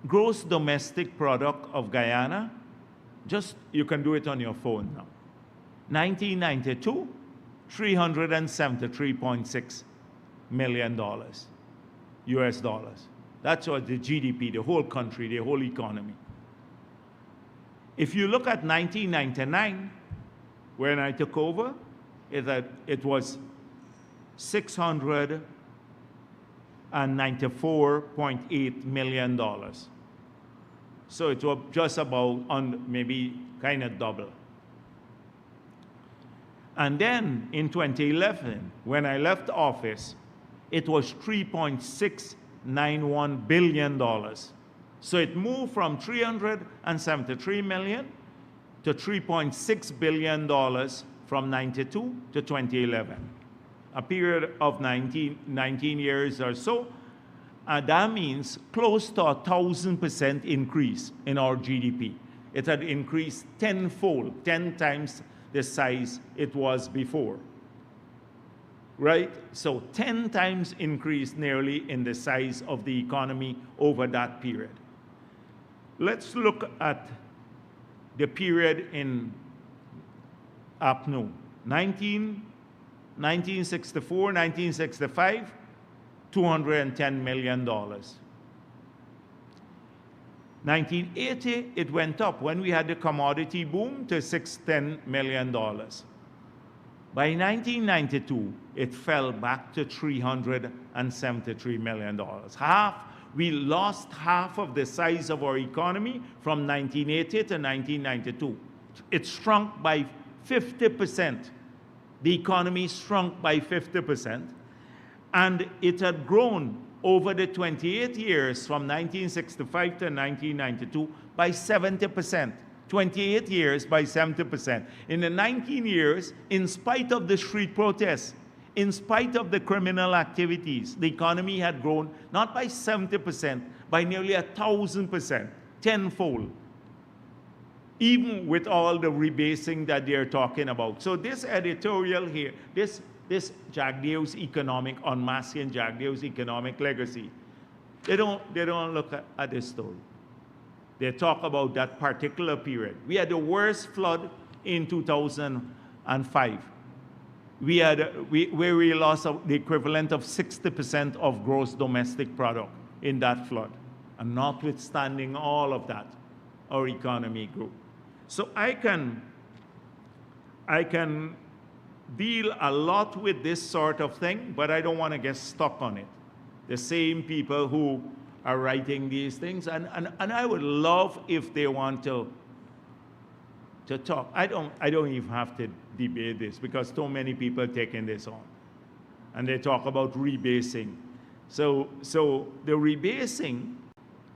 Speaker 1: gross domestic product of Guyana, you can do it on your phone now. 1992, $373.6 million US dollars. That's what the GDP, the whole country, the whole economy. If you look at 1999, when I took over, it was $694.8 million. So it was just about maybe kind of double. And then in 2011, when I left office, it was $3.691 billion. So it moved from 373 million to $3.6 billion from 92 to 2011. A period of 19 years or so. That means close to 1,000% increase in our GDP. It had increased tenfold, 10 times the size it was before. Right? So 10 times increase nearly in the size of the economy over that period. Let's look at the period in APNU. 1964, 1965, $210 million. 1980, it went up when we had the commodity boom to $610 million. By 1992, it fell back to $373 million. We lost half of the size of our economy from 1980 to 1992. It shrunk by 50%. The economy shrunk by 50%. And it had grown over the 28 years from 1965 to 1992 by 70%. 28 years by 70%. In the 19 years, in spite of the street protests, in spite of the criminal activities, the economy had grown not by 70%, by nearly 1,000%, tenfold. Even with all the rebasing that they're talking about. So this editorial here, this Jagdeo's economic, unmasking Jagdeo's economic legacy, they don't look at this story. They talk about that particular period. We had the worst flood in 2005. Where we lost the equivalent of 60% of gross domestic product in that flood. And notwithstanding all of that, our economy grew. So I can deal a lot with this sort of thing, but I don't want to get stuck on it. The same people who are writing these things, and I would love if they want to talk. I don't even have to debate this because so many people are taking this on. And they talk about rebasing. So the rebasing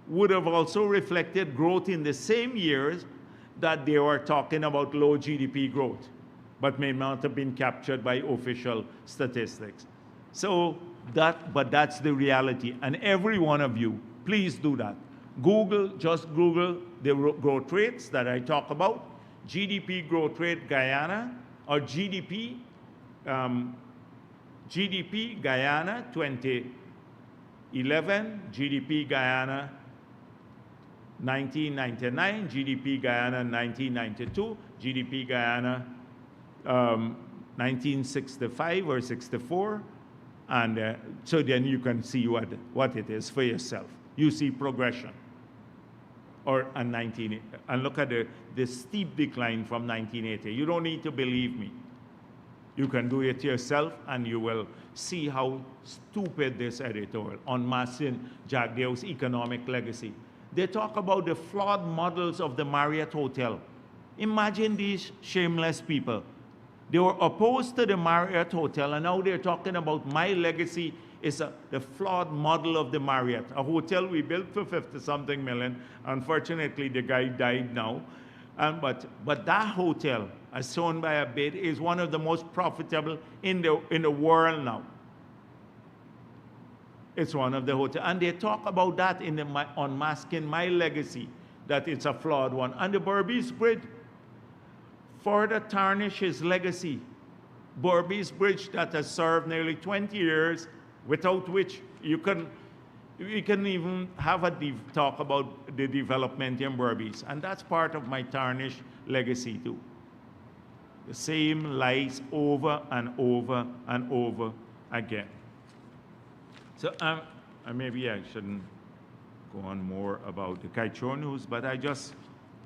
Speaker 1: would have also reflected growth in the same years that they were talking about low GDP growth, but may not have been captured by official statistics. But that's the reality. And every one of you, please do that. Just Google the growth rates that I talk about. GDP growth rate Guyana, or GDP Guyana 2011, GDP Guyana 1999, GDP Guyana 1992, GDP Guyana 1965 or 64, and so then you can see what it is for yourself. You see progression. And look at the steep decline from 1980. You don't need to believe me. You can do it yourself, and you will see how stupid this editorial on Marcin Jagdeo's economic legacy. They talk about the flawed models of the Marriott Hotel. Imagine these shameless people. They were opposed to the Marriott Hotel, and now they're talking about my legacy is the flawed model of the Marriott, a hotel we built for 50-something million. Unfortunately, the guy died now. But that hotel, as shown by a bid, is one of the most profitable in the world now. It's one of the hotels. And they talk about that in the Unmasking My Legacy, that it's a flawed one. And the Berbice Bridge further tarnish his legacy. Berbice Bridge that has served nearly 20 years, without which you can even have a talk about the development in Berbice. And that's part of my tarnished legacy too. The same lies over and over and over again. So maybe I shouldn't go on more about the Kaitro news, but I just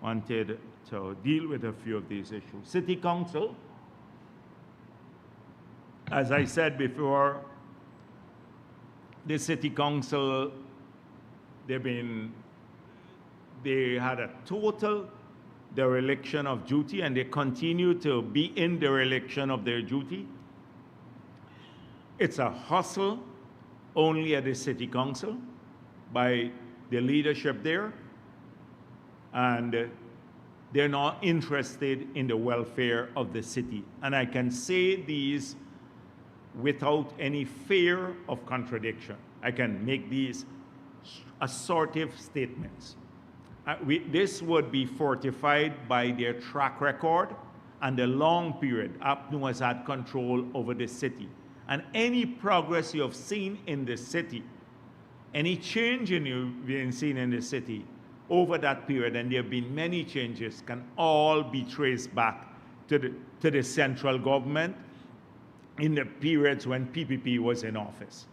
Speaker 1: wanted to deal with a few of these issues. City Council, as I said before, the City Council, they had a total dereliction of duty, and they continue to be in dereliction of their duty. It's a hustle only at the City Council by the leadership there, and they're not interested in the welfare of the city. And I can say these without any fear of contradiction. I can make these assertive statements. This would be fortified by their track record and the long period APNU has had control over the city. And any progress you have seen in the city, any change you've been seen in the city over that period, and there have been many changes, can all be traced back to the central government in the periods when PPP was in office.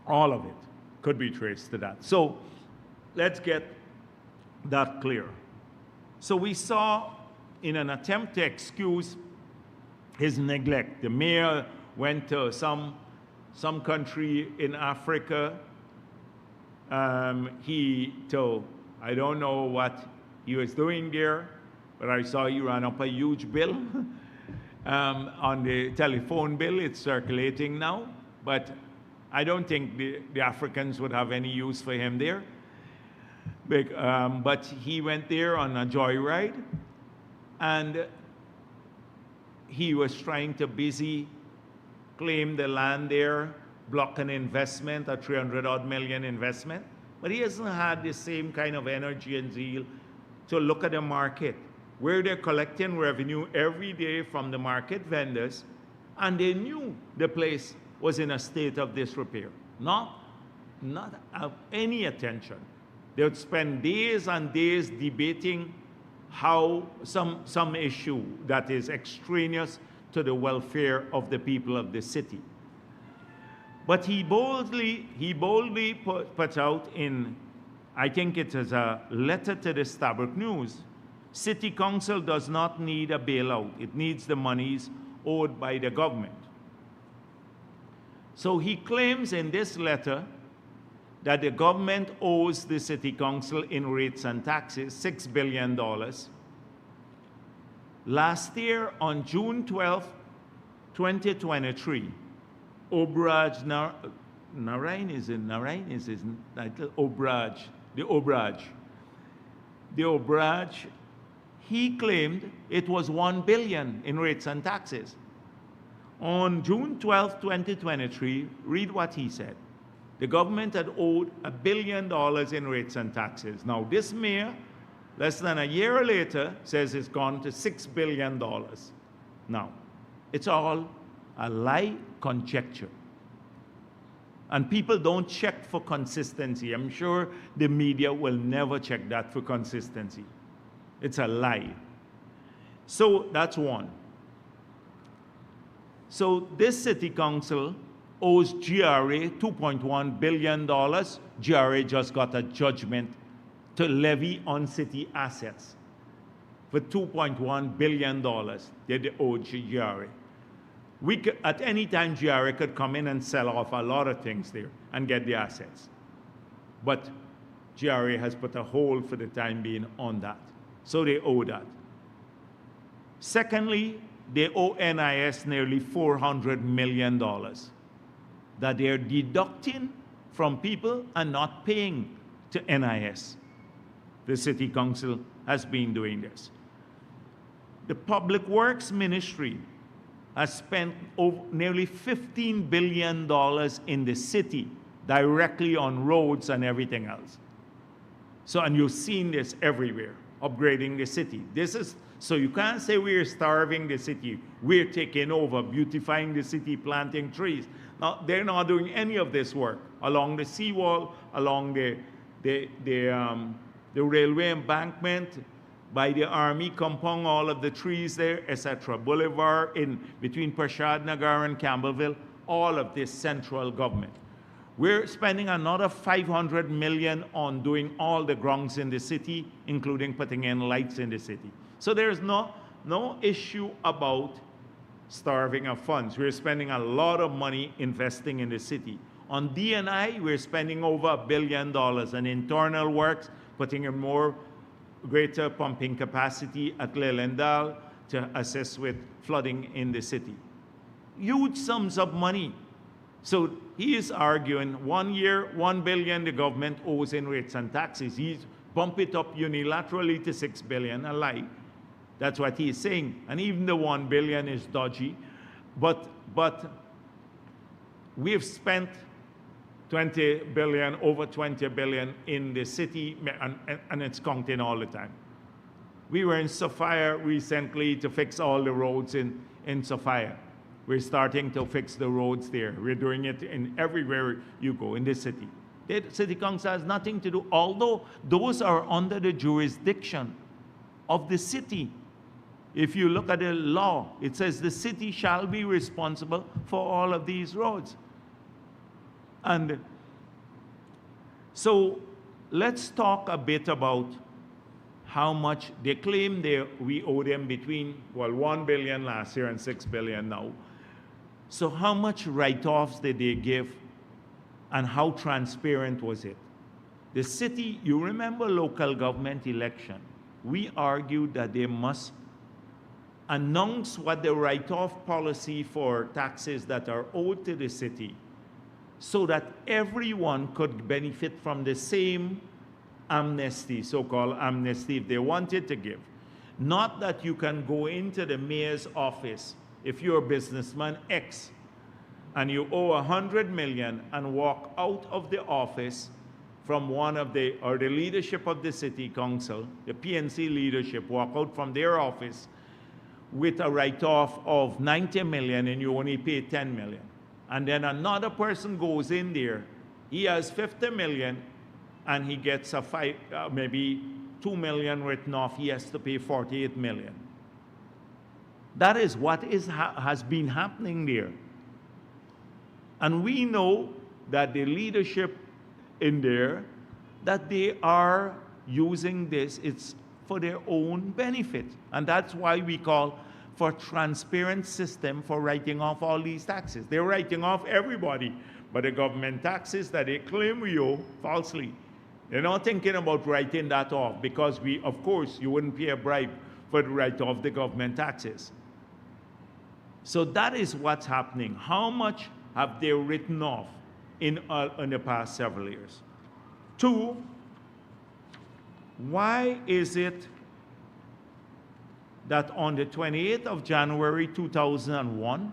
Speaker 1: All of it could be traced to that. So let's get that clear. So we saw, in an attempt to excuse his neglect, the mayor went to some country in Africa. I don't know what he was doing there, but I saw he ran up a huge bill on the telephone bill. It's circulating now, but I don't think the Africans would have any use for him there. But he went there on a joyride, and he was trying to claim the land there, block an investment, a 300-odd million investment. But he hasn't had the same kind of energy and zeal to look at the market, where they're collecting revenue every day from the market vendors, and they knew the place was in a state of disrepair. Not of any attention. They would spend days and days debating how some issue that is extraneous to the welfare of the people of the city. But he boldly put out in, I think it is a letter to the Stabroek News, City Council does not need a bailout. It needs the monies owed by the government. So he claims in this letter that the government owes the City Council in rates and taxes $6 billion. Last year, on June 12, 2023, Obraj Narain is his title, the Obraj, he claimed it was $1 billion in rates and taxes. On June 12, 2023, read what he said. The government had owed $1 billion in rates and taxes. Now, this mayor, less than a year later, says it's gone to $6 billion. Now, it's all a lie, conjecture. And people don't check for consistency. I'm sure the media will never check that for consistency. It's a lie. So that's one. So this city council owes GRA $2.1 billion. GRA just got a judgment to levy on city assets for $2.1 billion that they owe GRA. At any time, GRA could come in and sell off a lot of things there and get the assets. But GRA has put a hold for the time being on that. So they owe that. Secondly, they owe NIS nearly $400 million that they're deducting from people and not paying to NIS. the City Council has been doing this. The Public Works Ministry has spent nearly $15 billion in the city directly on roads and everything else. So, and you've seen this everywhere, upgrading the city. So you can't say we're starving the city. We're taking over, beautifying the city, planting trees. Now, they're not doing any of this work along the seawall, along the railway embankment, by the army compound, all of the trees there, etc. Boulevard in between Prashad Nagar and Campbellville, all of this central government. We're spending another $500 million on doing all the grounds in the city, including putting in lights in the city. So there's no issue about starving of funds. We're spending a lot of money investing in the city. On D&I, we're spending over $1 billion, and internal works, putting in greater pumping capacity at Leylandale to assist with flooding in the city. Huge sums of money. So he is arguing 1 year, $1 billion the government owes in rates and taxes. He's bumped it up unilaterally to $6 billion, a lie. That's what he's saying. And even the $1 billion is dodgy. But we've spent $20 billion, over $20 billion in the city, and it's counting all the time. We were in Sophia recently to fix all the roads in Sophia. We're starting to fix the roads there. We're doing it in everywhere you go in the city. The City Council has nothing to do, although those are under the jurisdiction of the city. If you look at the law, it says the city shall be responsible for all of these roads. And so let's talk a bit about how much they claim we owe them between, well, $1 billion last year and $6 billion now. So how much write-offs did they give, and how transparent was it? The city, you remember local government election, we argued that they must announce what the write-off policy for taxes that are owed to the city, so that everyone could benefit from the same amnesty, so-called amnesty, if they wanted to give. Not that you can go into the mayor's office if you're a businessman X and you owe $100 million and walk out of the office from the leadership of the city council, the PNC leadership, walk out from their office with a write-off of $90 million and you only pay $10 million. And then another person goes in there, he has $50 million, and he gets maybe $2 million written off, he has to pay $48 million. That is what has been happening there. And we know that the leadership in there, that they are using this, it's for their own benefit. And that's why we call for a transparent system for writing off all these taxes. They're writing off everybody, but the government taxes that they claim we owe falsely. They're not thinking about writing that off, because of course, you wouldn't pay a bribe for the write-off of the government taxes. So that is what's happening. How much have they written off in the past several years? 2, why is it that on the 28th of January 2001,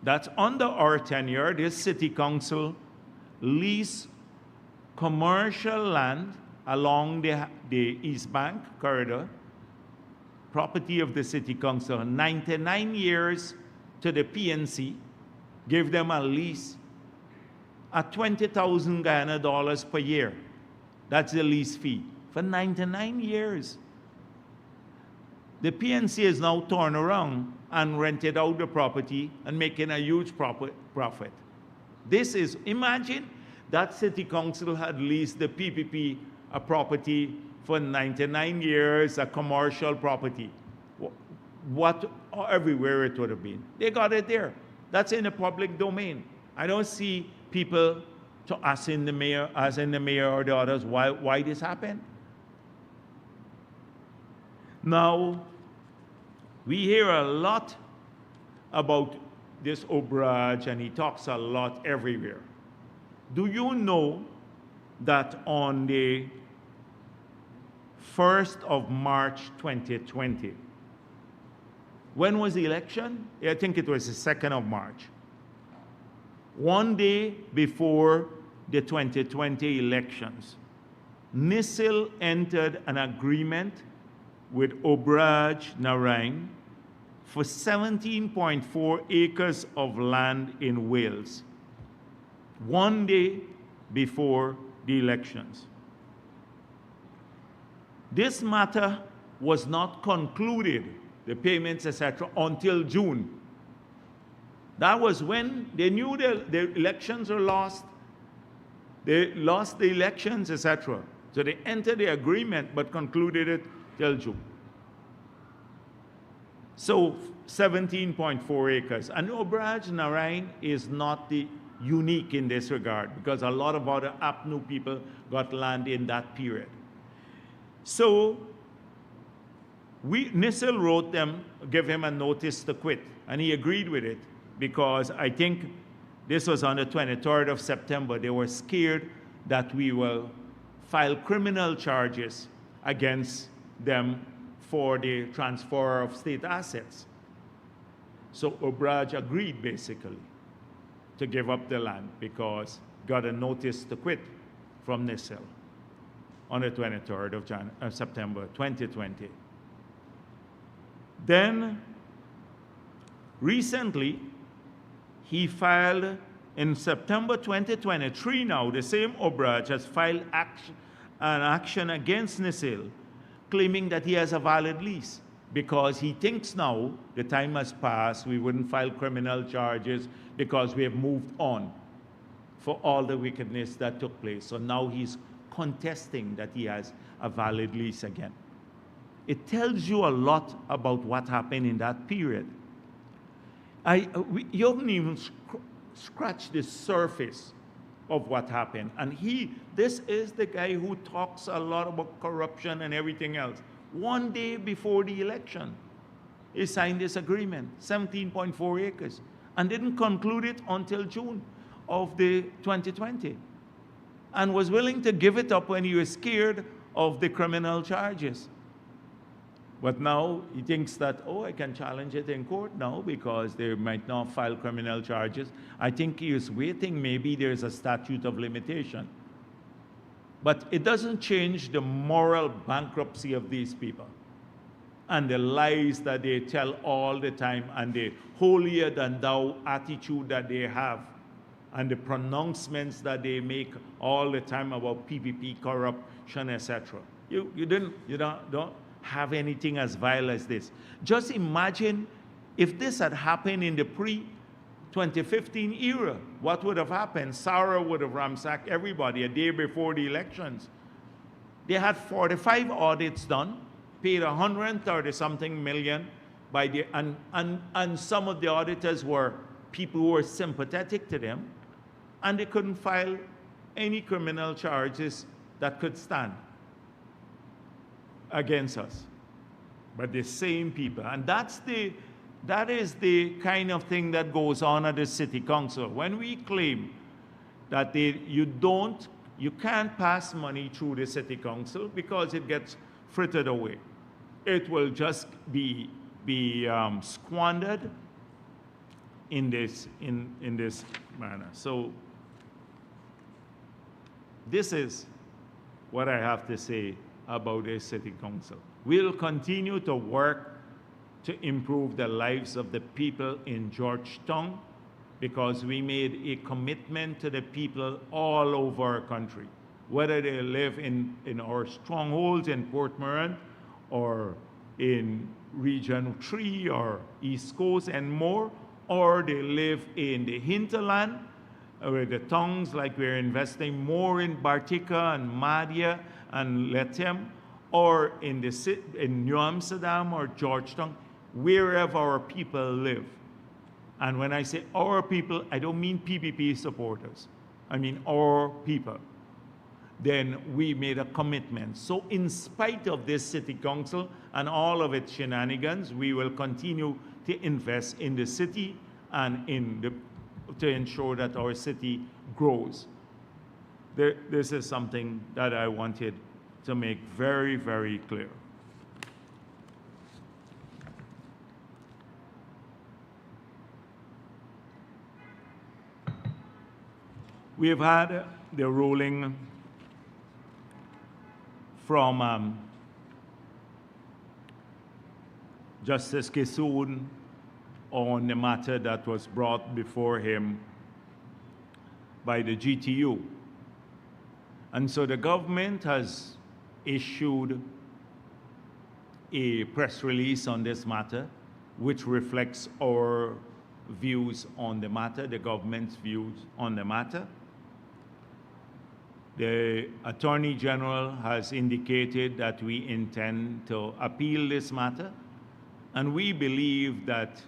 Speaker 1: that's under our tenure, this city council leased commercial land along the East Bank corridor, property of the city council, 99 years to the PNC, gave them a lease at 20,000 Guyana dollars per year. That's the lease fee for 99 years. The PNC is now turned around and rented out the property and making a huge profit. This is, imagine that city council had leased the PPP, a property for 99 years, a commercial property. Everywhere it would have been. They got it there. That's in the public domain. I don't see people asking the mayor or the others why this happened. Now, we hear a lot about this Obraj, and he talks a lot everywhere. Do you know that on the 1st of March 2020. When was the election? I think it was the 2nd of March. One day before the 2020 elections, NISIL entered an agreement with Bharrat Jagdeo for 17.4 acres of land in Wales, one day before the elections. This matter was not concluded, the payments, etc., until June. That was when they knew the elections were lost. They lost the elections, etc. So they entered the agreement but concluded it till June. So 17.4 acres. And Bharrat Jagdeo is not the unique in this regard, because a lot of other APNU people got land in that period. So NISIL wrote them, give him a notice to quit, and he agreed with it, because I think this was on the 23rd of September. They were scared that we will file criminal charges against them for the transfer of state assets. So Bharrat agreed, basically, to give up the land because got a notice to quit from NISIL on the 23rd of September 2020. Then, recently, he filed in September 2023 now, the same Bharrat has filed an action against NISIL, claiming that he has a valid lease, because he thinks now the time has passed, we wouldn't file criminal charges because we have moved on for all the wickedness that took place. So now he's contesting that he has a valid lease again. It tells you a lot about what happened in that period. You haven't even scratched the surface of what happened. And this is the guy who talks a lot about corruption and everything else. One day before the election, he signed this agreement, 17.4 acres, and didn't conclude it until June of the 2020, and was willing to give it up when he was scared of the criminal charges. But now he thinks that, oh, I can challenge it in court now because they might not file criminal charges. I think he is waiting, maybe there's a statute of limitation. But it doesn't change the moral bankruptcy of these people and the lies that they tell all the time and the holier than thou attitude that they have and the pronouncements that they make all the time about PPP, corruption, etc. You don't have anything as vile as this. Just imagine if this had happened in the pre-2015 era, what would have happened? Sarah would have ransacked everybody a day before the elections. They had 45 audits done, paid 130-something million by the, and some of the auditors were people who were sympathetic to them, and they couldn't file any criminal charges that could stand against us. But the same people, and that is the kind of thing that goes on at the city council. When we claim that you can't pass money through the city council because it gets frittered away. It will just be squandered in this manner. So this is what I have to say about the city council. We'll continue to work to improve the lives of the people in Georgetown because we made a commitment to the people all over our country, whether they live in our strongholds in Port Moran or in Region 3 or East Coast and more, or they live in the hinterland where the towns, like we're investing more in Bartica and Madia and Lethem, or in New Amsterdam or Georgetown, wherever our people live. And when I say our people, I don't mean PPP supporters. I mean our people. Then we made a commitment. So in spite of this city council and all of its shenanigans, we will continue to invest in the city and to ensure that our city grows. This is something that I wanted to make very, very clear. We have had the ruling from Justice Kissoon on the matter that was brought before him by the GTU. And so the government has issued a press release on this matter, which reflects our views on the matter, the government's views on the matter. The Attorney General has indicated that we intend to appeal this matter, and we believe that,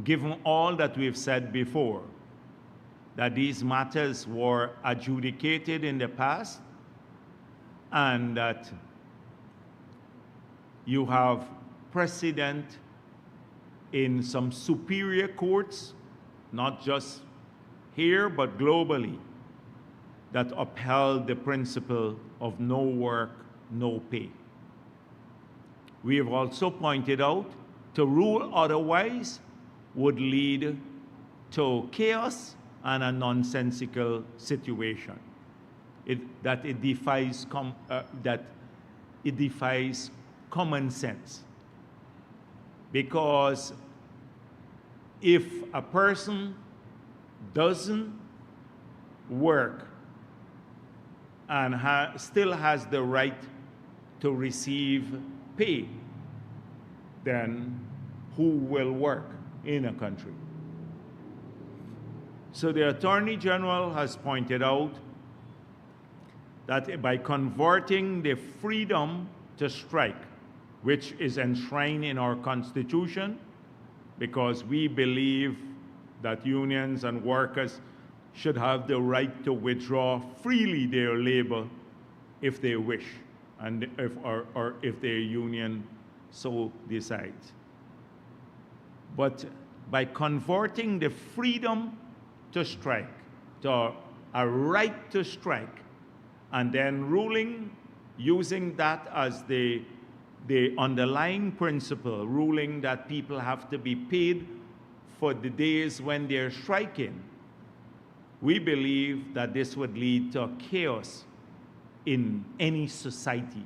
Speaker 1: given all that we've said before, that these matters were adjudicated in the past, and that you have precedent in some superior courts, not just here, but globally, that upheld the principle of no work, no pay. We have also pointed out to rule otherwise would lead to chaos and a nonsensical situation. That it defies common sense. Because if a person doesn't work and still has the right to receive pay, then who will work in a country? So the Attorney General has pointed out that by converting the freedom to strike, which is enshrined in our Constitution, because we believe that unions and workers should have the right to withdraw freely their labor if they wish, and if their union so decides. But by converting the freedom to strike to a right to strike, and then ruling, using that as the underlying principle, ruling that people have to be paid for the days when they're striking, we believe that this would lead to chaos in any society.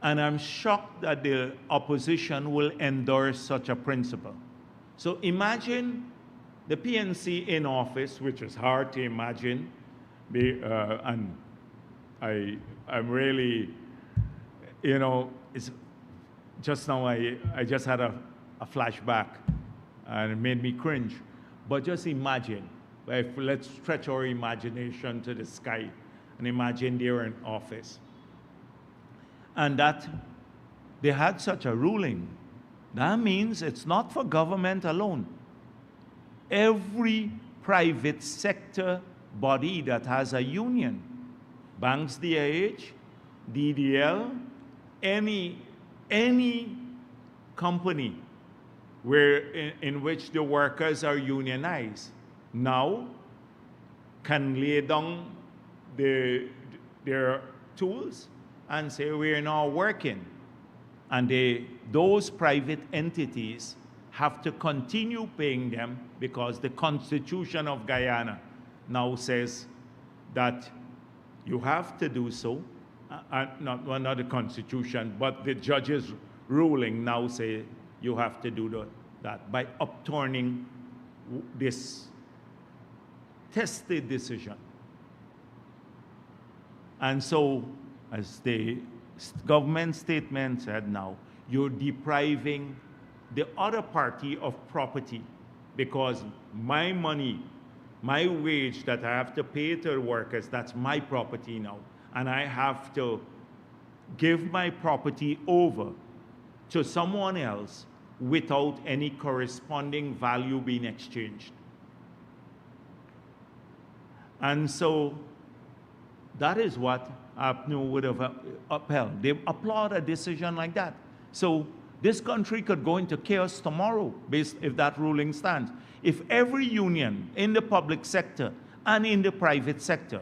Speaker 1: And I'm shocked that the opposition will endorse such a principle. So imagine the PNC in office, which is hard to imagine, and I'm really, you know, it's just now I just had a flashback and it made me cringe. But just imagine, let's stretch our imagination to the sky and imagine they're in office. And that they had such a ruling. That means it's not for government alone. Every private sector body that has a union, banks, DIH, DDL, any company in which the workers are unionized, now can lay down their tools and say, we're now working. And those private entities have to continue paying them, because the Constitution of Guyana now says that you have to do so. Not the Constitution, but the judge's ruling now say you have to do that by upturning this tested decision. And so, as the government statement said now, you're depriving the other party of property, because my money, my wage that I have to pay to the workers, that's my property now. And I have to give my property over to someone else without any corresponding value being exchanged. And so that is what APNU would have upheld. They applaud a decision like that. So this country could go into chaos tomorrow if that ruling stands. If every union in the public sector and in the private sector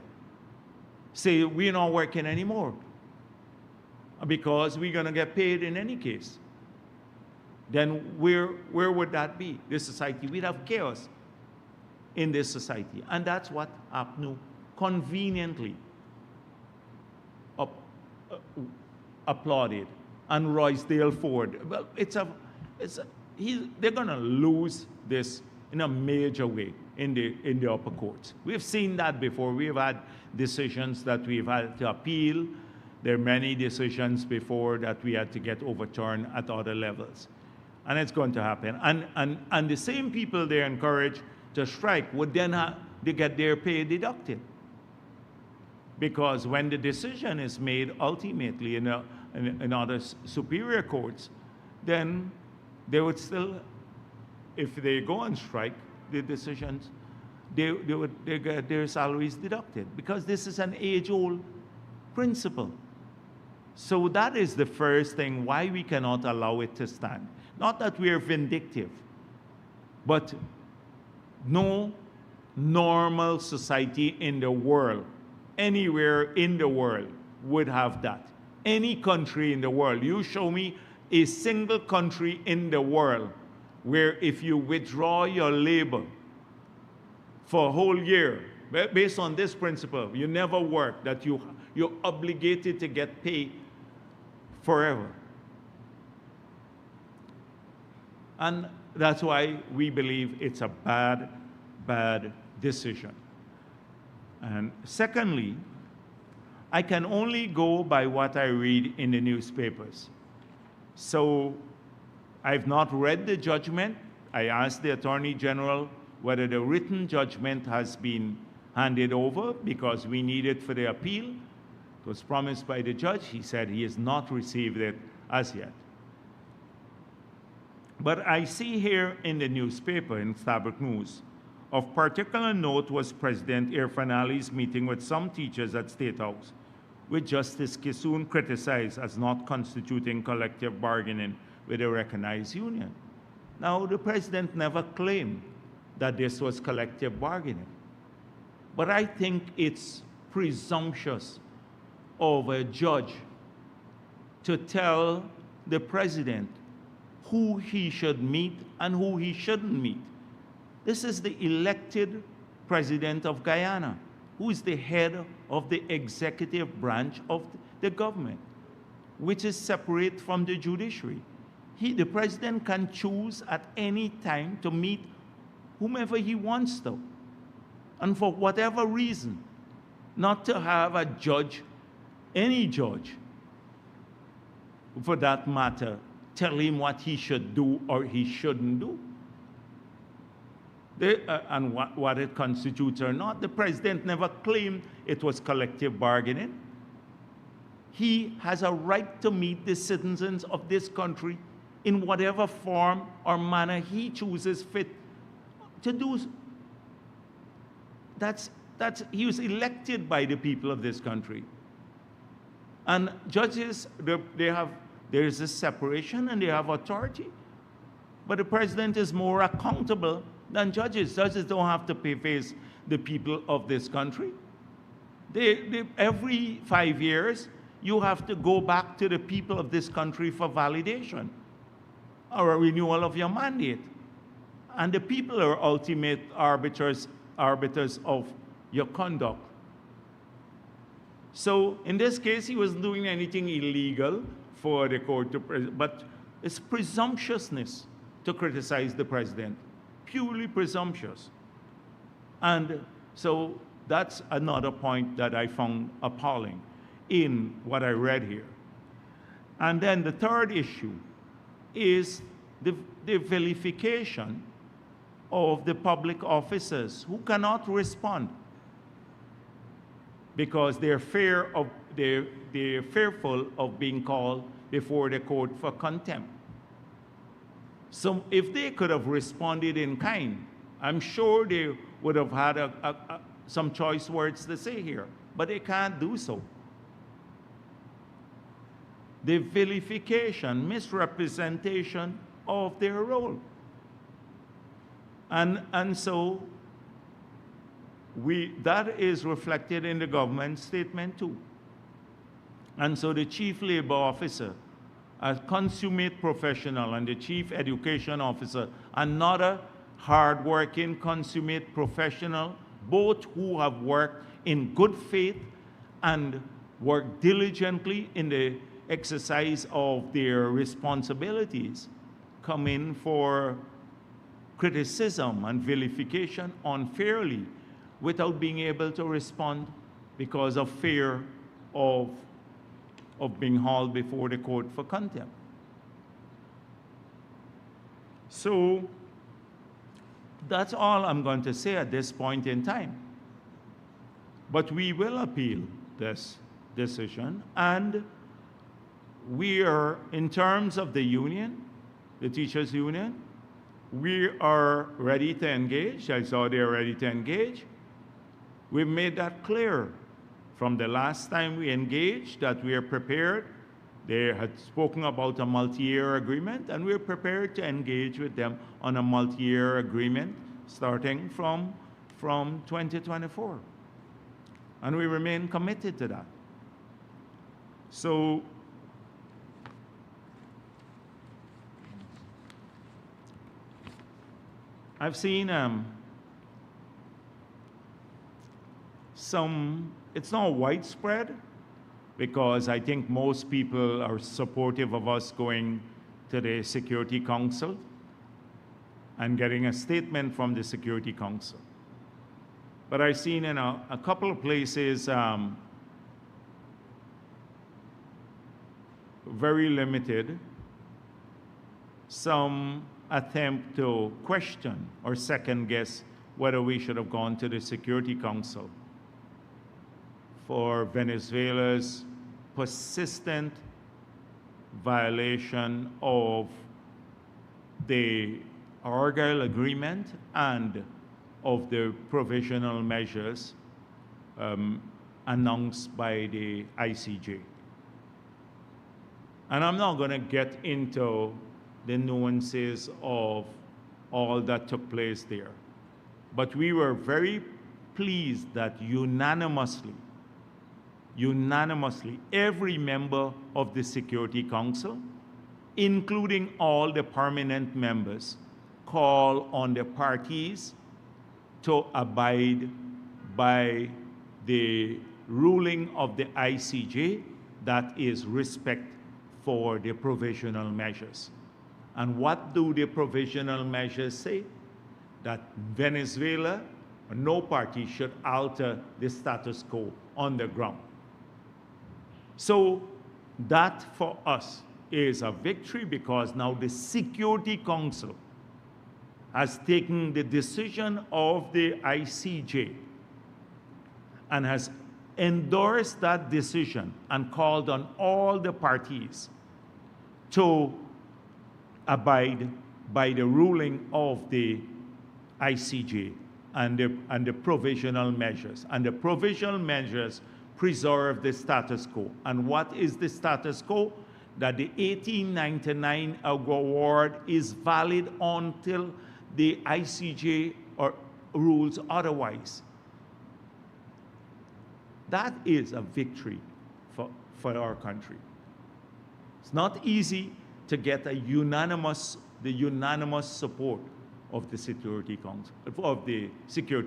Speaker 1: say we're not working anymore because we're going to get paid in any case, then where would that be? This society, we'd have chaos in this society. And that's what APNU conveniently applauded. And Roysdale Ford, well, they're going to lose this in a major way in the upper courts. We've seen that before. We've had decisions that we've had to appeal. There are many decisions before that we had to get overturned at other levels. And it's going to happen. And the same people they're encouraged to strike would then have to get their pay deducted. Because when the decision is made ultimately in other superior courts, then they would still, if they go on strike, the decisions, they get their salaries deducted, because this is an age-old principle. So that is the first thing why we cannot allow it to stand. Not that we are vindictive, but no normal society in the world, anywhere in the world, would have that. Any country in the world, you show me a single country in the world where if you withdraw your labor for a whole year, based on this principle, you never work, that you're obligated to get paid forever. And that's why we believe it's a bad, bad decision. And secondly, I can only go by what I read in the newspapers. So I've not read the judgment. I asked the Attorney General whether the written judgment has been handed over because we need it for the appeal. It was promised by the judge. He said he has not received it as yet. But I see here in the newspaper, in Stabroek News, of particular note was President Irfan Ali's meeting with some teachers at State House, which Justice Kissoon criticized as not constituting collective bargaining with a recognized union. Now, the president never claimed that this was collective bargaining. But I think it's presumptuous of a judge to tell the president who he should meet and who he shouldn't meet. This is the elected president of Guyana, who is the head of the executive branch of the government, which is separate from the judiciary. The president can choose at any time to meet whomever he wants to, and for whatever reason, not to have a judge, any judge, for that matter, tell him what he should do or he shouldn't do. And what it constitutes or not. The president never claimed it was collective bargaining. He has a right to meet the citizens of this country in whatever form or manner he chooses fit to do. He was elected by the people of this country. And judges, there is a separation and they have authority. But the president is more accountable than judges. Judges don't have to face the people of this country. Every 5 years, you have to go back to the people of this country for validation or a renewal of your mandate. And the people are ultimate arbiters of your conduct. So in this case, he wasn't doing anything illegal for the court to, but it's presumptuousness to criticize the president. Purely presumptuous. And so that's another point that I found appalling in what I read here. And then the third issue is the vilification of the public officers who cannot respond because they're fearful of being called before the court for contempt. So if they could have responded in kind, I'm sure they would have had some choice words to say here, but they can't do so. The vilification, misrepresentation of their role. And so that is reflected in the government statement too. And so the chief labor officer, a consummate professional, and the chief education officer, another hardworking consummate professional, both who have worked in good faith and worked diligently in the exercise of their responsibilities, come in for criticism and vilification unfairly without being able to respond because of fear of being hauled before the court for contempt. So that's all I'm going to say at this point in time. But we will appeal this decision, and we are, in terms of the union, the teachers' union, we are ready to engage. I saw they're ready to engage. We've made that clear from the last time we engaged that we are prepared. They had spoken about a multi-year agreement, and we're prepared to engage with them on a multi-year agreement starting from 2024. And we remain committed to that. So I've seen it's not widespread, because I think most people are supportive of us going to the Security Council and getting a statement from the Security Council. But I've seen in a couple of places very limited, some attempt to question or second guess whether we should have gone to the Security Council for Venezuela's persistent violation of the Argyle Agreement and of the provisional measures announced by the ICJ. And I'm not going to get into the nuances of all that took place there. But we were very pleased that unanimously, every member of the Security Council, including all the permanent members, call on the parties to abide by the ruling of the ICJ, that is respect for the provisional measures. And what do the provisional measures say? That Venezuela, no party should alter the status quo on the ground. So that for us is a victory, because now the Security Council has taken the decision of the ICJ and has endorsed that decision and called on all the parties to abide by the ruling of the ICJ and the provisional measures. And the provisional measures preserve the status quo. And what is the status quo? That the 1899 award is valid until the ICJ rules otherwise. That is a victory for our country. It's not easy to get the unanimous support of the Security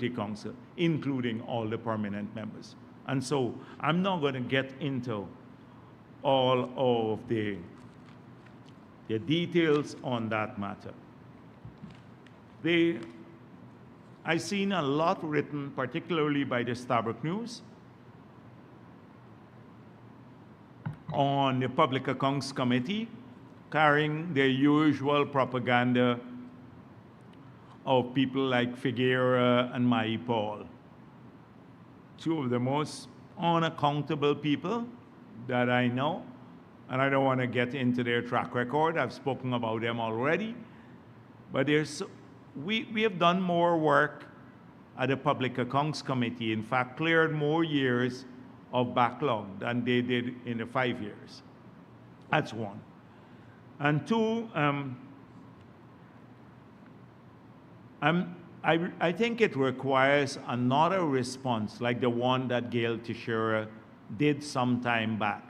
Speaker 1: Council, including all the permanent members. And so I'm not going to get into all of the details on that matter. I've seen a lot written, particularly by the Starbuck News, on the Public Accounts Committee, carrying their usual propaganda of people like Figueira and Mai Paul, two of the most unaccountable people that I know, and I don't want to get into their track record. I've spoken about them already. But we have done more work at the Public Accounts Committee, in fact, cleared more years of backlog than they did in the 5 years. That's one. And two, I think it requires another response like the one that Gail Teixeira did some time back,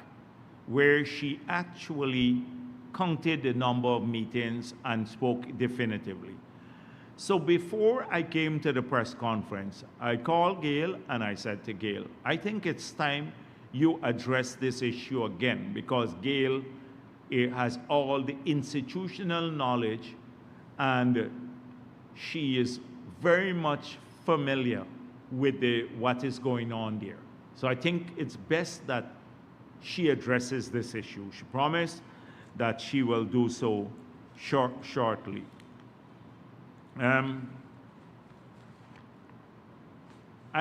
Speaker 1: where she actually counted the number of meetings and spoke definitively. So before I came to the press conference, I called Gail and I said to Gail, I think it's time you address this issue again, because Gail has all the institutional knowledge and she is very much familiar with what is going on there. So I think it's best that she addresses this issue. She promised that she will do so shortly. I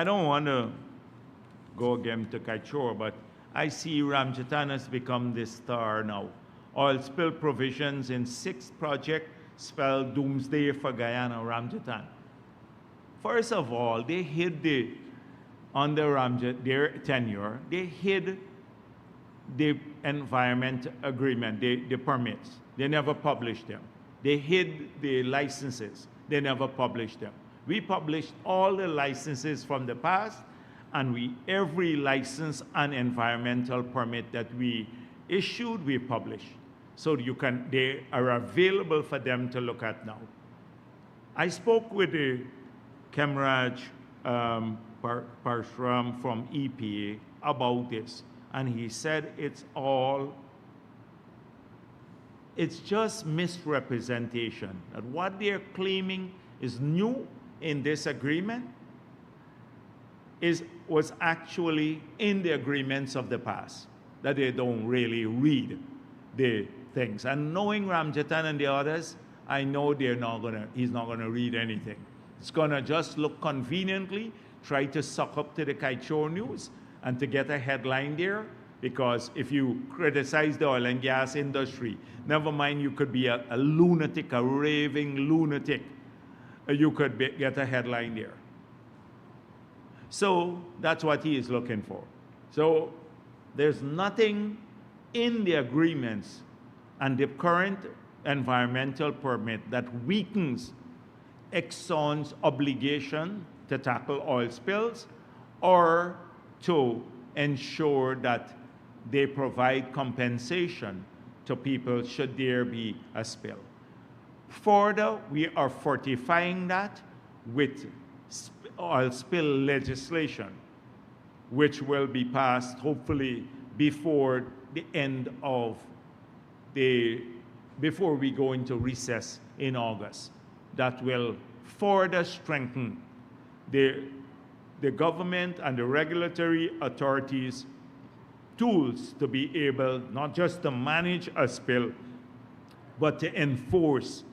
Speaker 1: don't want to go again to Kaichor, but I see Ramjatan has become the star now. Oil spill provisions in 6 projects spell doomsday for Guyana, Ramjatan. First of all, they hid under their tenure, they hid the environment agreement, the permits. They never published them. They hid the licenses. They never published them. We published all the licenses from the past, and every license and environmental permit that we issued, we published. So they are available for them to look at now. I spoke with the Kemraj Parshram from EPA about this, and he said it's just misrepresentation. That what they're claiming is new in this agreement was actually in the agreements of the past, that they don't really read the things. And knowing Ramjatan and the others, I know he's not gonna read anything. It's gonna just look conveniently, try to suck up to the Kaichor news and to get a headline there, because if you criticize the oil and gas industry, never mind you could be a lunatic, a raving lunatic, you could get a headline there. So that's what he is looking for. So there's nothing in the agreements and the current environmental permit that weakens Exxon's obligation to tackle oil spills or to ensure that they provide compensation to people should there be a spill. Further, we are fortifying that with oil spill legislation, which will be passed hopefully before the end of before we go into recess in August. That will further strengthen the government and the regulatory authorities' tools to be able not just to manage a spill, but to enforce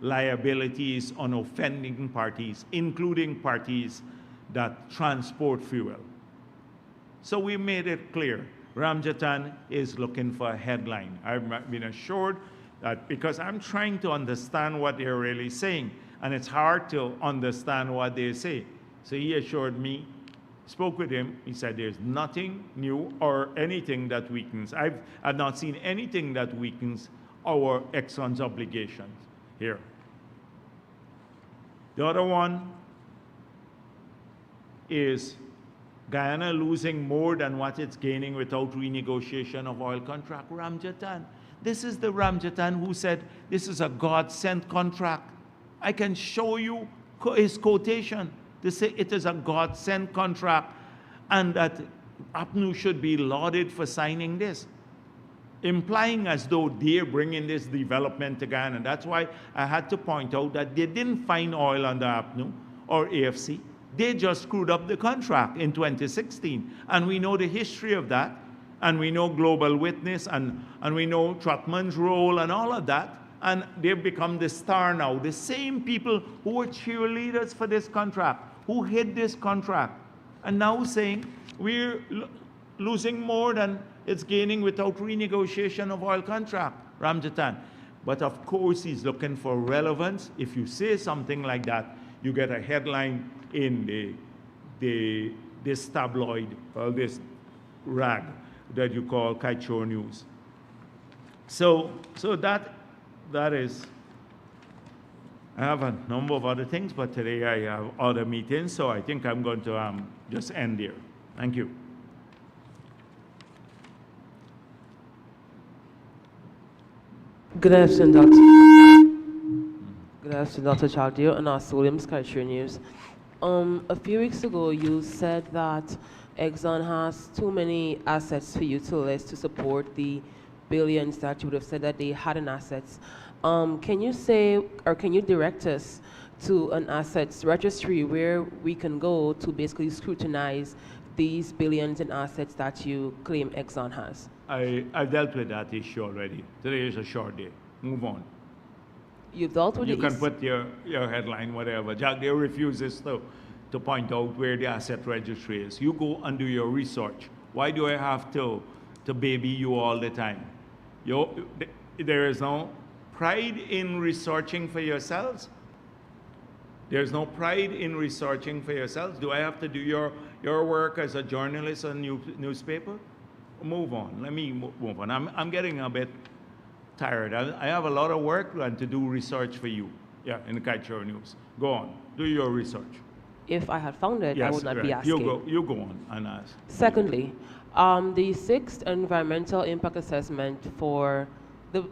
Speaker 1: liabilities on offending parties, including parties that transport fuel. So we made it clear, Ramjatan is looking for a headline. I've been assured that, because I'm trying to understand what they're really saying, and it's hard to understand what they say. So he assured me, spoke with him, he said there's nothing new or anything that weakens. I've not seen anything that weakens our Exxon's obligations here. The other one is Guyana losing more than what it's gaining without renegotiation of oil contract. Ramjatan. This is the Ramjatan who said this is a God-sent contract. I can show you his quotation to say it is a God-sent contract and that APNU should be lauded for signing this, implying as though they're bringing this development to Guyana. That's why I had to point out that they didn't find oil under APNU or AFC. They just screwed up the contract in 2016. And we know the history of that. And we know Global Witness, and we know Trotman's role and all of that. And they've become the star now. The same people who were cheerleaders for this contract, who hid this contract, and now saying we're losing more than it's gaining without renegotiation of oil contract, Ramjatan. But of course, he's looking for relevance. If you say something like that, you get a headline in this tabloid, or this rag that you call Kaichor News. So that is I have a number of other things, but today I have other meetings, so I think I'm going to just end here. Thank you.
Speaker 2: Good afternoon, Dr. Good afternoon, Dr. Jagdeo and also Williams Culture News. A few weeks ago, you said that Exxon has too many assets for you to list to support the billions that you would have said that they had in assets. Can you say, or can you direct us to an assets registry where we can go to basically scrutinize these billions in assets that you claim Exxon has?
Speaker 1: I've dealt with that issue already. Today is a short day. Move on.
Speaker 2: You've dealt with
Speaker 1: You
Speaker 2: it.
Speaker 1: can put your headline, whatever. Jagdeo refuses to point out where the asset registry is. You go and do your research. Why do I have to baby you all the time? There is no pride in researching for yourselves. There's no pride in researching for yourselves. Do I have to do your work as a journalist on newspaper? Move on. Let me move on. I'm getting a bit tired. I have a lot of work and to do research for you. Yeah, in the Culture News. Go on. Do your research.
Speaker 2: If I had found it,
Speaker 1: yes,
Speaker 2: I would not
Speaker 1: right.
Speaker 2: be asking.
Speaker 1: You go on and ask.
Speaker 2: Secondly, the sixth environmental impact assessment for the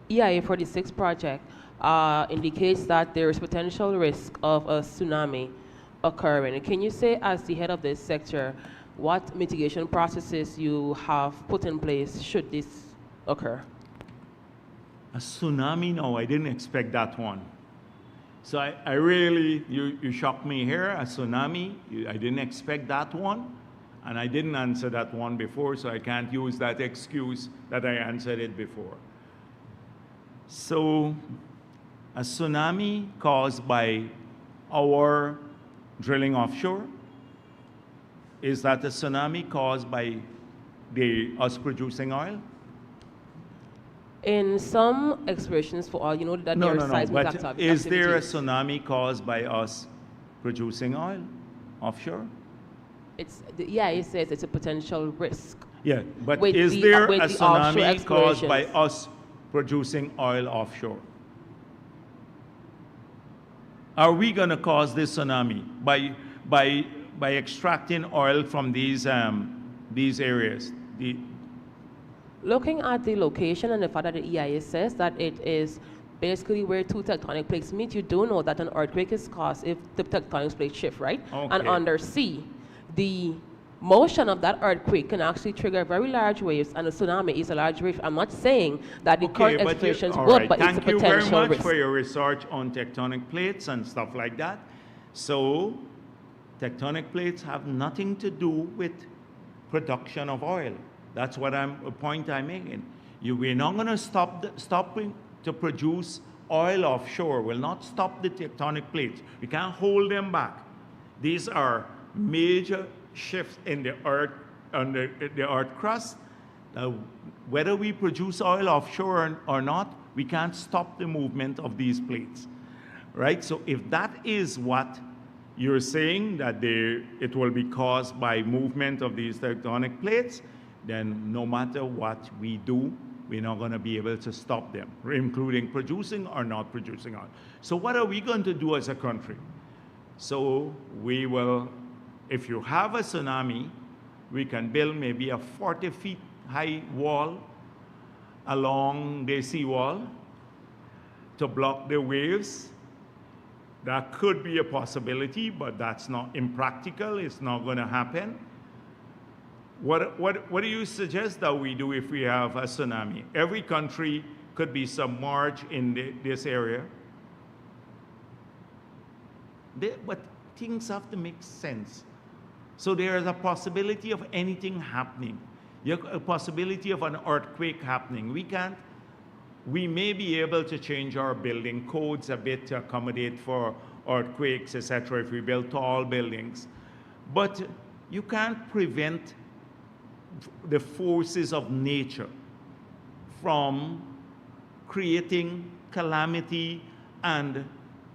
Speaker 2: EIA 46 project indicates that there is potential risk of a tsunami occurring. Can you say, as the head of this sector, what mitigation processes you have put in place should this occur?
Speaker 1: A tsunami? No, I didn't expect that one. So I really, you shocked me here. A tsunami, I didn't expect that one. And I didn't answer that one before, so I can't use that excuse that I answered it before. So a tsunami caused by our drilling offshore? Is that a tsunami caused by us producing oil?
Speaker 2: In some explorations for oil, you know that there are seismic activity.
Speaker 1: Is there a tsunami caused by us producing oil offshore?
Speaker 2: Yeah, it says it's a potential risk.
Speaker 1: Yeah, but is there a tsunami caused by us producing oil offshore? Are we going to cause this tsunami by extracting oil from these areas?
Speaker 2: Looking at the location and the fact that the EIA says that it is basically where two tectonic plates meet, you do know that an earthquake is caused if the tectonic plates shift, right?
Speaker 1: Okay.
Speaker 2: And under sea, the motion of that earthquake can actually trigger very large waves, and a tsunami is a large wave. I'm not saying that the current explorations would, but it's a potential risk.
Speaker 1: Thank you very much for your research on tectonic plates and stuff like that. So, tectonic plates have nothing to do with production of oil. That's what a point I'm making. We're not going to stop to produce oil offshore. We'll not stop the tectonic plates. We can't hold them back. These are major shifts in the earth, under the earth crust. Whether we produce oil offshore or not, we can't stop the movement of these plates, right? So if that is what you're saying, that it will be caused by movement of these tectonic plates, then no matter what we do, we're not going to be able to stop them, including producing or not producing oil. So what are we going to do as a country? So we will, if you have a tsunami, we can build maybe a 40 feet high wall along the seawall to block the waves. That could be a possibility, but that's not impractical. It's not going to happen. What do you suggest that we do if we have a tsunami? Every country could be submerged in this area. But things have to make sense. So there is a possibility of anything happening. A possibility of an earthquake happening. We may be able to change our building codes a bit to accommodate for earthquakes, etc., if we build tall buildings. But you can't prevent the forces of nature from creating calamity and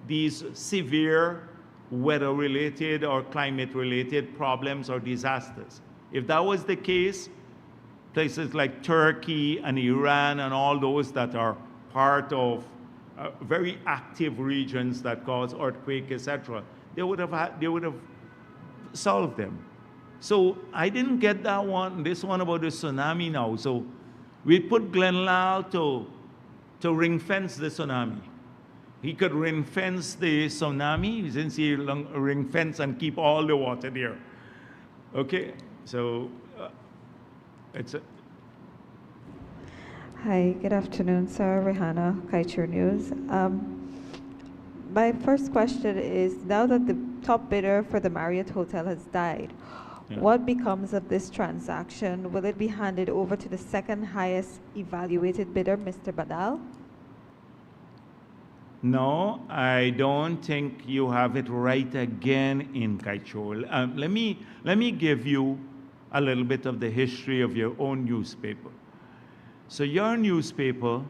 Speaker 1: these severe weather-related or climate-related problems or disasters. If that was the case, places like Turkey and Iran and all those that are part of very active regions that cause earthquake, etc., they would have solved them. So I didn't get that one, this one about the tsunami now. So we put Glenn Lal to ring fence the tsunami. He could ring fence the tsunami, since he ring fence and keep all the water there. Okay, so it's a.
Speaker 3: Hi, good afternoon, sir. Rihanna, Kaicher News. My first question is, now that the top bidder for the Marriott Hotel has died, what becomes of this transaction? Will it be handed over to the second highest evaluated bidder, Mr. Badal?
Speaker 1: No, I don't think you have it right again in Kaichol. Let me give you a little bit of the history of your own newspaper. So your newspaper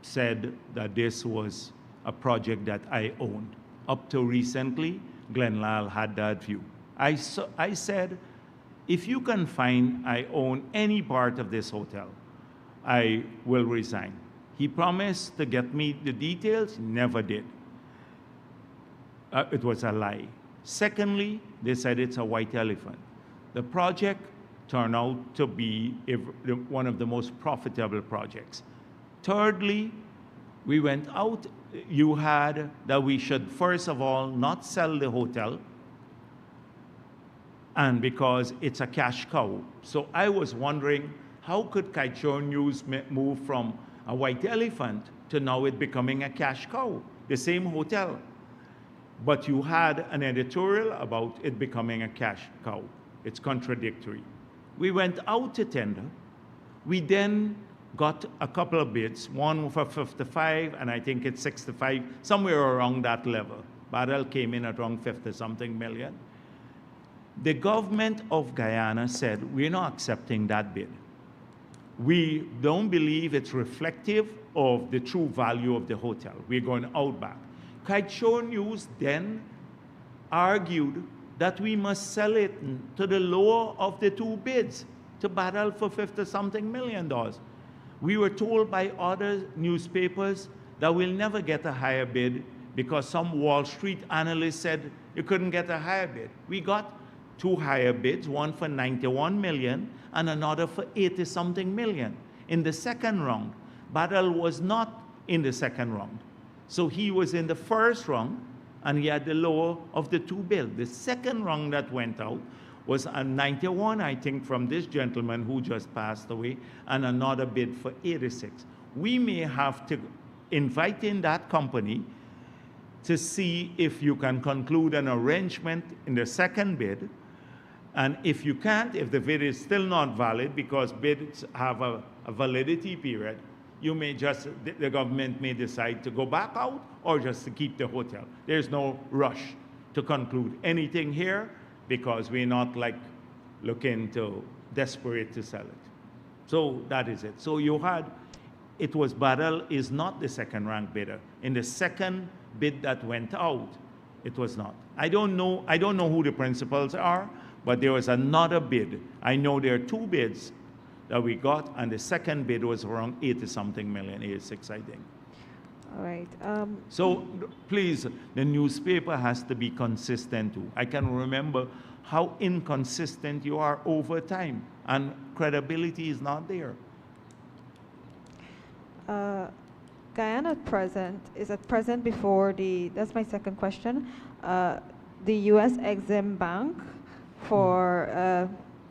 Speaker 1: said that this was a project that I owned. Up to recently, Glenn Lal had that view. I said, if you can find I own any part of this hotel, I will resign. He promised to get me the details, never did. It was a lie. Secondly, they said it's a white elephant. The project turned out to be one of the most profitable projects. Thirdly, we went out, you had that we should first of all not sell the hotel, and because it's a cash cow. So I was wondering, how could Kaichor News move from a white elephant to now it becoming a cash cow, the same hotel? But you had an editorial about it becoming a cash cow. It's contradictory. We went out to tender. We then got a couple of bids, one for 55, and I think it's 65, somewhere around that level. Badal came in at around 50-something million. The government of Guyana said, we're not accepting that bid. We don't believe it's reflective of the true value of the hotel. We're going out back. Kaichor News then argued that we must sell it to the lower of the two bids, to Badal for 50-something million dollars. We were told by other newspapers that we'll never get a higher bid because some Wall Street analyst said you couldn't get a higher bid. We got two higher bids, one for 91 million and another for 80-something million. In the second round, Badal was not in the second round. So he was in the first round, and he had the lower of the two bids. The second round that went out was a 91, I think, from this gentleman who just passed away, and another bid for 86. We may have to invite in that company to see if you can conclude an arrangement in the second bid. And if you can't, if the bid is still not valid, because bids have a validity period, you may just, the government may decide to go back out or just to keep the hotel. There's no rush to conclude anything here because we're not like looking to desperate to sell it. So that is it. So you had, it was Badal is not the second rank bidder. In the second bid that went out, it was not. I don't know who the principals are, but there was another bid. I know there are two bids that we got, and the second bid was around 80-something million, 86, I think.
Speaker 3: All right.
Speaker 1: So please, the newspaper has to be consistent too. I can remember how inconsistent you are over time, and credibility is not there.
Speaker 3: Guyana is at present before the, that's my second question, the U.S. Exim Bank for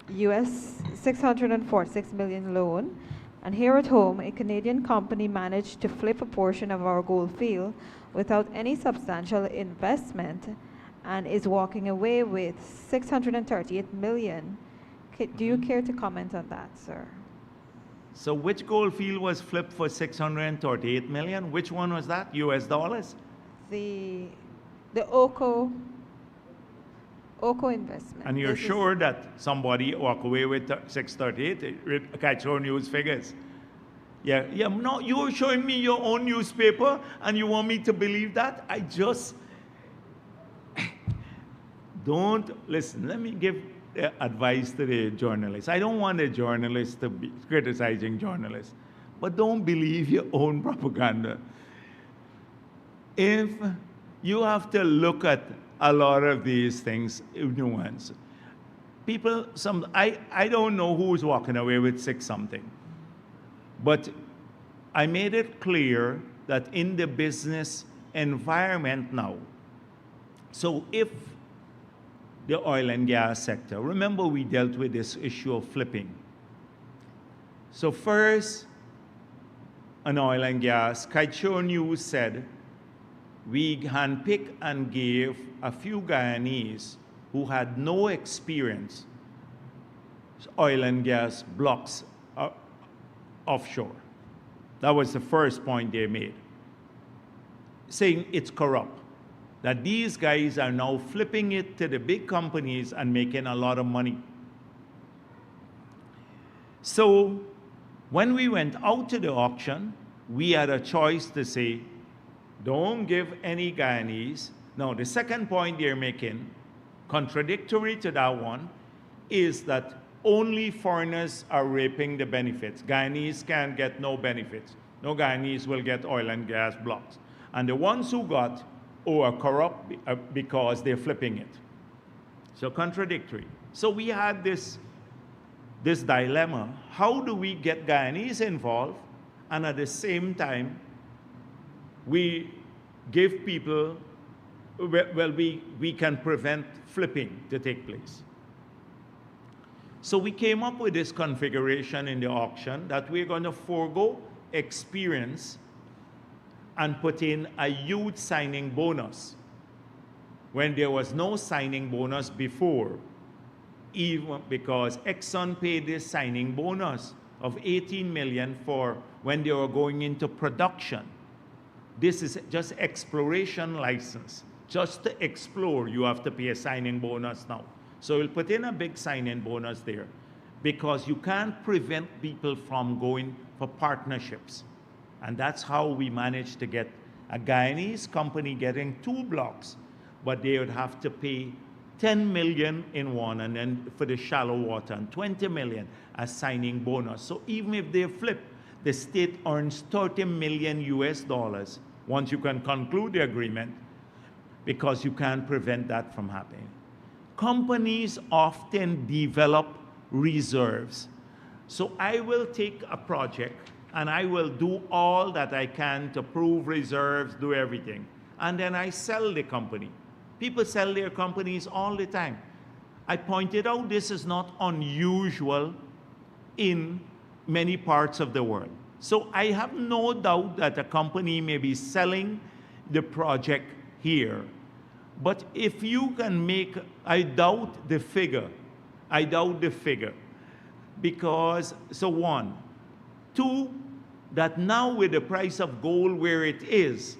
Speaker 3: US $646 million loan, and here at home a Canadian company managed to flip a portion of our gold field without any substantial investment and is walking away with $638 million. Do you care to comment on that, sir?
Speaker 1: So which gold field was flipped for $638 million? Which one was that? US dollars?
Speaker 3: The OCO investment.
Speaker 1: And you're sure that somebody walked away with 638 with Kaichor News figures? Yeah, no, you're showing me your own newspaper and you want me to believe that? I just, don't, listen, let me give advice to the journalists. I don't want the journalists to be criticizing journalists, but don't believe your own propaganda. if you have to look at a lot of these things in nuance. People, I don't know who's walking away with 6 something, but I made it clear that in the business environment now, so if the oil and gas sector, remember we dealt with this issue of flipping. So first, on oil and gas, Kaicho News said, we handpicked and gave a few Guyanese who had no experience oil and gas blocks offshore. That was the first point they made, saying it's corrupt, that these guys are now flipping it to the big companies and making a lot of money. So when we went out to the auction, we had a choice to say, don't give any Guyanese. Now, the second point they're making, contradictory to that one, is that only foreigners are reaping the benefits. Guyanese can get no benefits. No Guyanese will get oil and gas blocks. And the ones who got are corrupt because they're flipping it. So contradictory. So we had this dilemma. How do we get Guyanese involved and at the same time we give people, well, we can prevent flipping to take place. So we came up with this configuration in the auction that we're going to forego experience and put in a huge signing bonus when there was no signing bonus before, even because Exxon paid this signing bonus of 18 million for when they were going into production. This is just exploration license. Just to explore, you have to pay a signing bonus now. So we'll put in a big signing bonus there because you can't prevent people from going for partnerships. And that's how we managed to get a Guyanese company getting 2 blocks, but they would have to pay 10 million in one and then for the shallow water and 20 million as signing bonus. So even if they flip, the state earns 30 million US dollars once you can conclude the agreement because you can't prevent that from happening. Companies often develop reserves. So I will take a project and I will do all that I can to prove reserves, do everything. And then I sell the company. People sell their companies all the time. I pointed out this is not unusual in many parts of the world. So I have no doubt that a company may be selling the project here. But if you can make, I doubt the figure. I doubt the figure. Because, so 1. 2, that now with the price of gold where it is,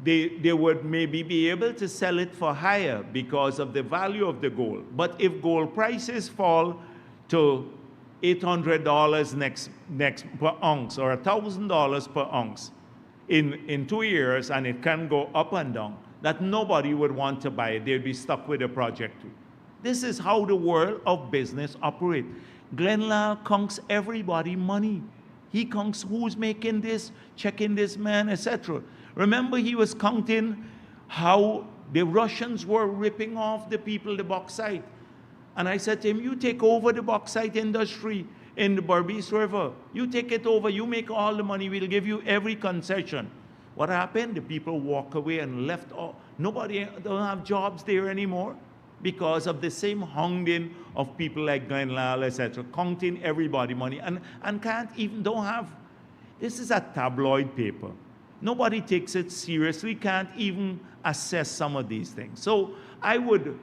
Speaker 1: they would maybe be able to sell it for higher because of the value of the gold. But if gold prices fall to $800 next per ounce or $1,000 per ounce in 2 years, and it can go up and down, that nobody would want to buy it. They'd be stuck with the project too. This is how the world of business operates. Glenn Lal conks everybody money. He conks who's making this, checking this man, etc. Remember, he was counting how the Russians were ripping off the people the bauxite. And I said to him, you take over the bauxite industry in the Berbice River. You take it over, you make all the money, we'll give you every concession. What happened? The people walk away and left. Nobody don't have jobs there anymore because of the same hounding of people like Glenn Lal, etc., counting everybody money and can't even, don't have. This is a tabloid paper. Nobody takes it seriously, can't even assess some of these things. So I would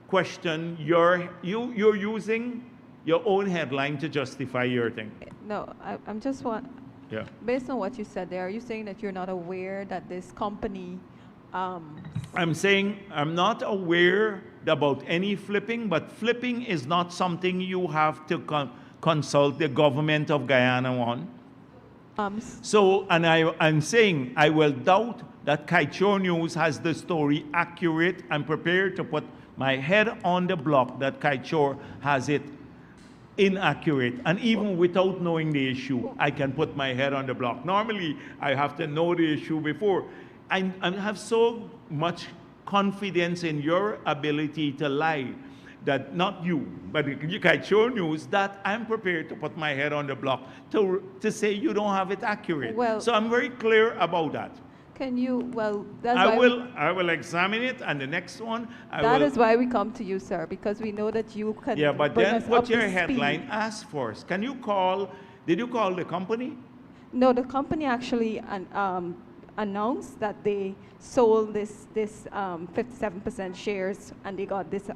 Speaker 1: question you're using your own headline to justify your thing.
Speaker 3: No, I'm just one.
Speaker 1: Yeah.
Speaker 3: Based on what you said there, are you saying that you're not aware that this company?
Speaker 1: I'm saying I'm not aware about any flipping, but flipping is not something you have to consult the government of Guyana on. So, and I'm saying I will doubt that Kaicho News has the story accurate. I'm prepared to put my head on the block that Kaicho has it inaccurate. And even without knowing the issue, I can put my head on the block. Normally, I have to know the issue before. I have so much confidence in your ability to lie that not you, but you can show news that I'm prepared to put my head on the block to say you don't have it accurate.
Speaker 3: Well,
Speaker 1: so I'm very clear about that.
Speaker 3: can you, well, that's
Speaker 1: I
Speaker 3: why
Speaker 1: I will examine it, and the next one
Speaker 3: that is why we come to you, sir, because we know that you can
Speaker 1: Yeah, but
Speaker 3: bring
Speaker 1: then
Speaker 3: us up
Speaker 1: put
Speaker 3: to
Speaker 1: your
Speaker 3: speed.
Speaker 1: headline as first. Can you call? Did you call the company?
Speaker 3: No, the company actually announced that they sold this 57% shares, and they got this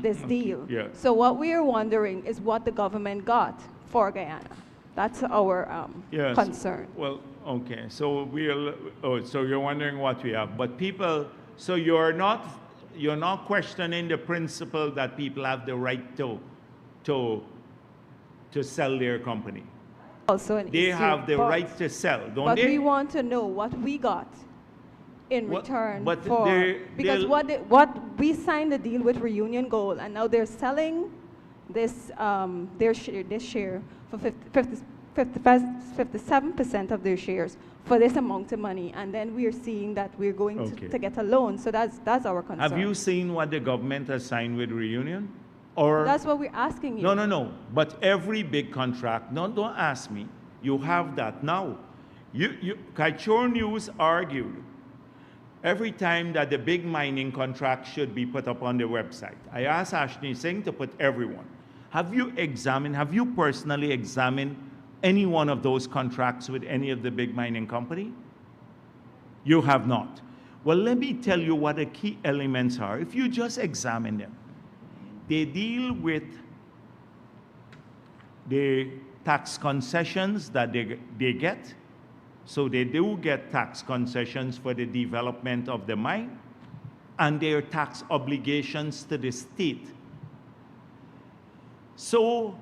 Speaker 3: this deal.
Speaker 1: Yeah.
Speaker 3: So what we are wondering is what the government got for Guyana. That's our
Speaker 1: Yes.
Speaker 3: concern.
Speaker 1: Well, okay. So so you're wondering what we have, but people. So you're not questioning the principle that people have the right to sell their company.
Speaker 3: Also an
Speaker 1: They
Speaker 3: issue,
Speaker 1: have the
Speaker 3: but-
Speaker 1: right to sell, don't
Speaker 3: But
Speaker 1: they?
Speaker 3: we want to know what we got in
Speaker 1: What-
Speaker 3: return
Speaker 1: but
Speaker 3: for, because
Speaker 1: they'll-
Speaker 3: what we signed the deal with Reunion Gold, and now they're selling this this share for 57% of their shares for this amount of money, and then we are seeing that we're going
Speaker 1: Okay.
Speaker 3: to get a loan. So that's our concern.
Speaker 1: Have you seen what the government has signed with Reunion? Or
Speaker 3: That's what we're asking you.
Speaker 1: No. But every big contract, no, don't ask me. You have that now. Kaichor News argued every time that the big mining contract should be put up on the website. I asked Ashley Singh to put everyone. Have you personally examined any one of those contracts with any of the big mining company? You have not. Well, let me tell you what the key elements are. If you just examine them, they deal with the tax concessions that they get. So they do get tax concessions for the development of the mine and their tax obligations to the state. So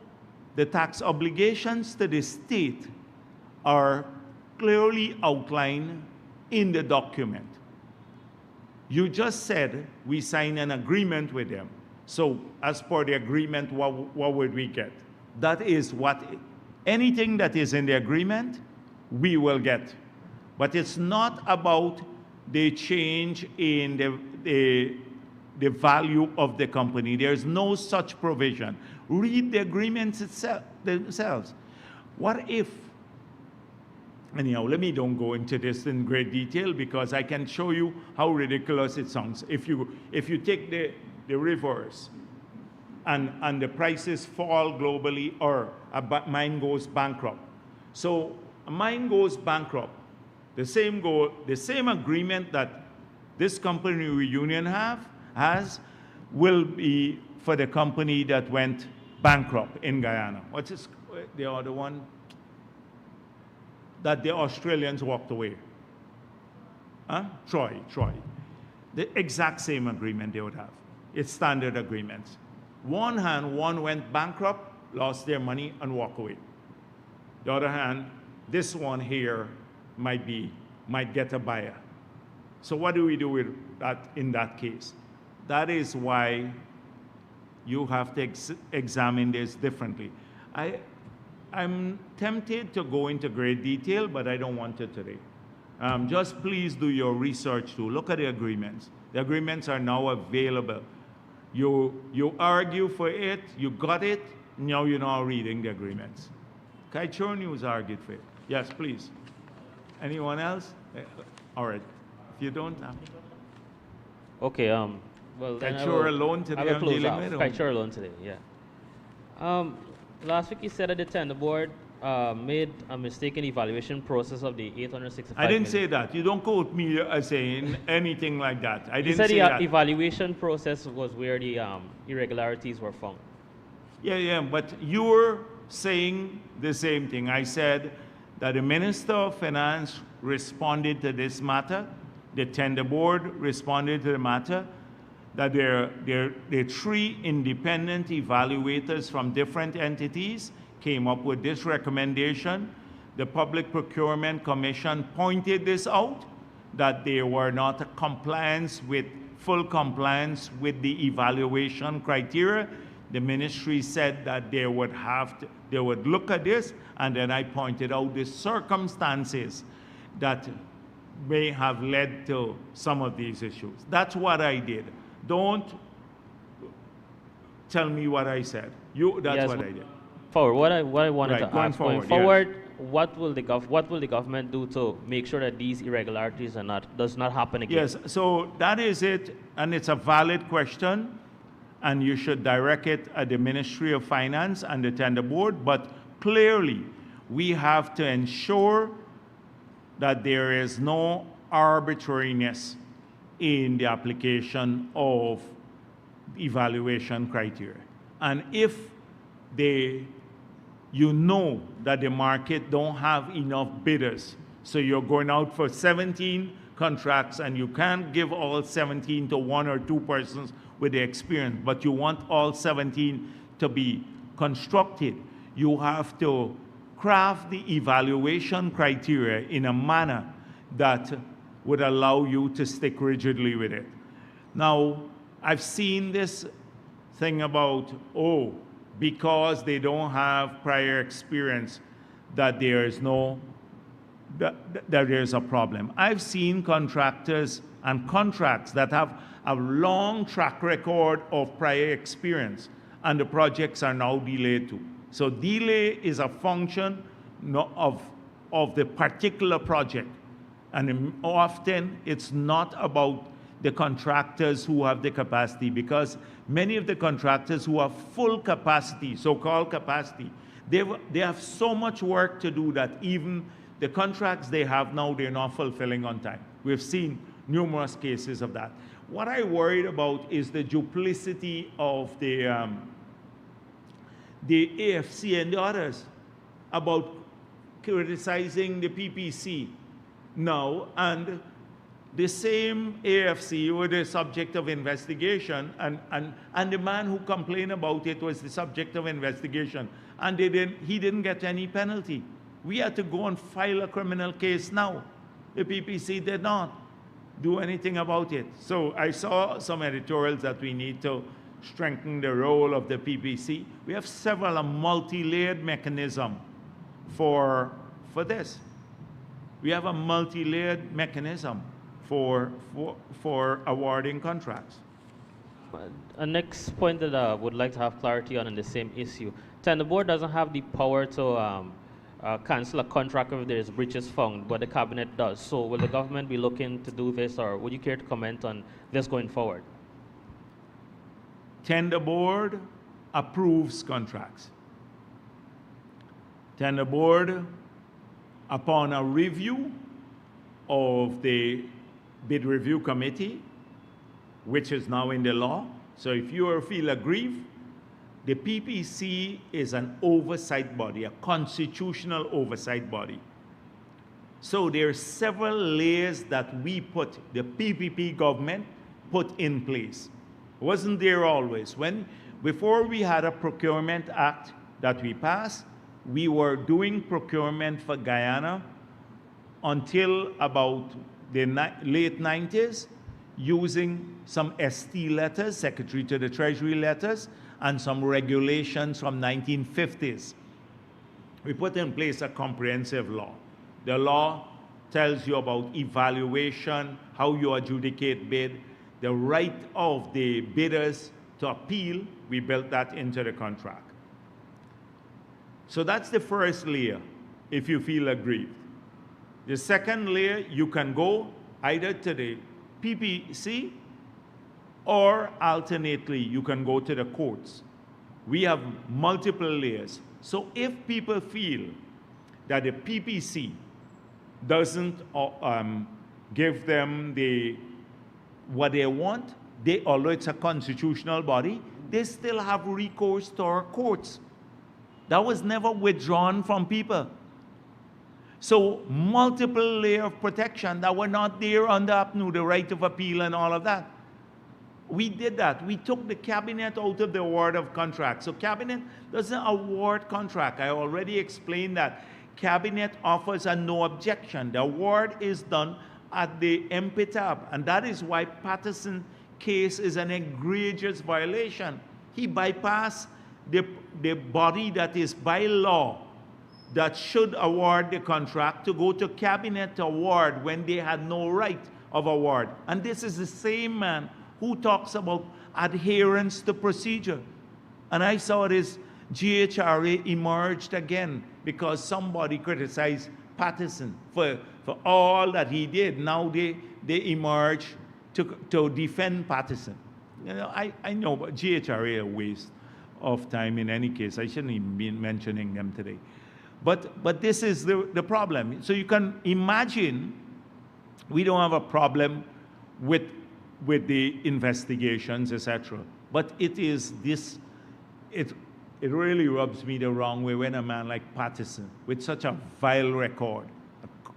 Speaker 1: the tax obligations to the state are clearly outlined in the document. You just said we signed an agreement with them. So as per the agreement, what would we get? That is anything that is in the agreement, we will get. But it's not about the change in the value of the company. There's no such provision. Read the agreements themselves. What if, anyhow, let me don't go into this in great detail because I can show you how ridiculous it sounds. If you take the reverse and the prices fall globally or a mine goes bankrupt. So a mine goes bankrupt. The same agreement that this company Reunion has will be for the company that went bankrupt in Guyana. What's the other one? That the Australians walked away. Troy. The exact same agreement they would have. It's standard agreements. One went bankrupt, lost their money, and walk away. The other hand, this one here might get a buyer. So what do we do with that in that case? That is why you have to examine this differently. I'm tempted to go into great detail, but I don't want to today. Just please do your research too. Look at the agreements. The agreements are now available. You argue for it, you got it, now you're now reading the agreements. Kaichor News argued for it. Yes, please. Anyone else? All right. If you don't,
Speaker 4: Okay, well, then
Speaker 1: Kaichor alone today
Speaker 4: I will
Speaker 1: I'm
Speaker 4: close
Speaker 1: dealing
Speaker 4: off.
Speaker 1: with, or-
Speaker 4: Kaichor alone today, yeah. Last week you said that the tender board made a mistake in the evaluation process of the 865
Speaker 1: I didn't
Speaker 4: million.
Speaker 1: say that. You don't quote me as saying anything like that. I
Speaker 4: You
Speaker 1: didn't
Speaker 4: said
Speaker 1: say
Speaker 4: the
Speaker 1: that.
Speaker 4: evaluation process was where the irregularities were found.
Speaker 1: Yeah, but you're saying the same thing. I said that the Minister of Finance responded to this matter, the tender board responded to the matter, that there are three independent evaluators from different entities came up with this recommendation. The Public Procurement Commission pointed this out, that they were not full compliance with the evaluation criteria. The ministry said that they would look at this, and then I pointed out the circumstances that may have led to some of these issues. That's what I did. Don't tell me what I said. That's
Speaker 4: Yes,
Speaker 1: what I did.
Speaker 4: forward. What I wanted
Speaker 1: Right,
Speaker 4: to
Speaker 1: going
Speaker 4: ask, going
Speaker 1: forward, yes.
Speaker 4: forward, what will the government do to make sure that these irregularities does not happen again?
Speaker 1: Yes, so that is it, and it's a valid question, and you should direct it at the Ministry of Finance and the Tender Board, but clearly, we have to ensure that there is no arbitrariness in the application of evaluation criteria. And if you know that the market don't have enough bidders, so you're going out for 17 contracts and you can't give all 17 to one or two persons with the experience, but you want all 17 to be constructed, you have to craft the evaluation criteria in a manner that would allow you to stick rigidly with it. Now, I've seen this thing about, because they don't have prior experience, that there's a problem. I've seen contractors and contracts that have a long track record of prior experience, and the projects are now delayed too. So delay is a function of the particular project. And often it's not about the contractors who have the capacity, because many of the contractors who have full capacity, so-called capacity, they have so much work to do that even the contracts they have now, they're not fulfilling on time. We've seen numerous cases of that. What I worried about is the duplicity of the AFC and the others about criticizing the PPC now, and the same AFC were the subject of investigation, and the man who complained about it was the subject of investigation, and he didn't get any penalty. We had to go and file a criminal case now. The PPC did not do anything about it. So I saw some editorials that we need to strengthen the role of the PPC. We have a multi-layered mechanism for this. We have a multi-layered mechanism for awarding contracts.
Speaker 4: A next point that I would like to have clarity on the same issue. The board doesn't have the power to cancel a contract if there is breaches found, but the cabinet does. So will the government be looking to do this, or would you care to comment on this going forward?
Speaker 1: Tender board approves contracts. Tender board, upon a review of the bid review committee, which is now in the law. So if you feel aggrieved, the PPC is an oversight body, a constitutional oversight body. So there are several layers that the PPP government put in place. It wasn't there always. Before we had a procurement act that we passed, we were doing procurement for Guyana until about the late 90s, using some ST letters, Secretary to the Treasury letters, and some regulations from 1950s. We put in place a comprehensive law. The law tells you about evaluation, how you adjudicate bid, the right of the bidders to appeal. We built that into the contract. So that's the first layer, if you feel aggrieved. The second layer, you can go either to the PPC, or alternately, you can go to the courts. We have multiple layers. So if people feel that the PPC doesn't give them what they want, although it's a constitutional body, they still have recourse to our courts. That was never withdrawn from people. So multiple layer of protection that were not there under APNU, the right of appeal and all of that. We did that. We took the cabinet out of the award of contract. So cabinet doesn't award contract. I already explained that. Cabinet offers a no objection. The award is done at the MPTAB, and that is why Patterson case is an egregious violation. He bypassed the body that is by law that should award the contract to go to cabinet award when they had no right of award. And this is the same man who talks about adherence to procedure. And I saw this GHRA emerged again because somebody criticized Patterson for all that he did. Now they emerge to defend Patterson. You know, I know, but GHRA a waste of time in any case. I shouldn't even be mentioning them today. But this is the problem. So you can imagine we don't have a problem with the investigations, etc. But it is this, it really rubs me the wrong way when a man like Patterson, with such a vile record,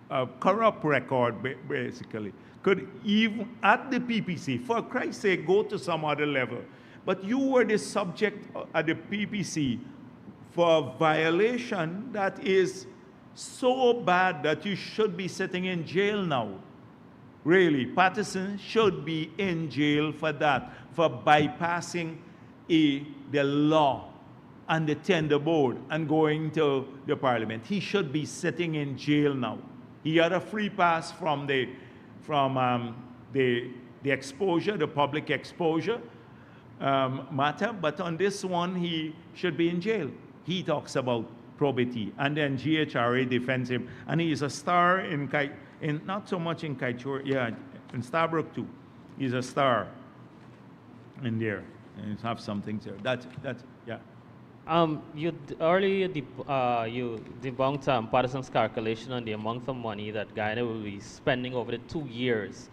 Speaker 1: a corrupt record basically, could even at the PPC, for Christ's sake, go to some other level. But you were the subject at the PPC for a violation that is so bad that you should be sitting in jail now. Really, Patterson should be in jail for that, for bypassing the law and the tender board and going to the parliament. He should be sitting in jail now. He had a free pass from the exposure, the public exposure matter, but on this one, he should be in jail. He talks about probity, and then GHRA defends him, and he is a star in not so much in Kaieteur, yeah, in Starbrook too. He's a star in there, and have some things there. That's yeah.
Speaker 4: Earlier you debunked Patterson's calculation on the amount of money that Guyana will be spending over the 2 years.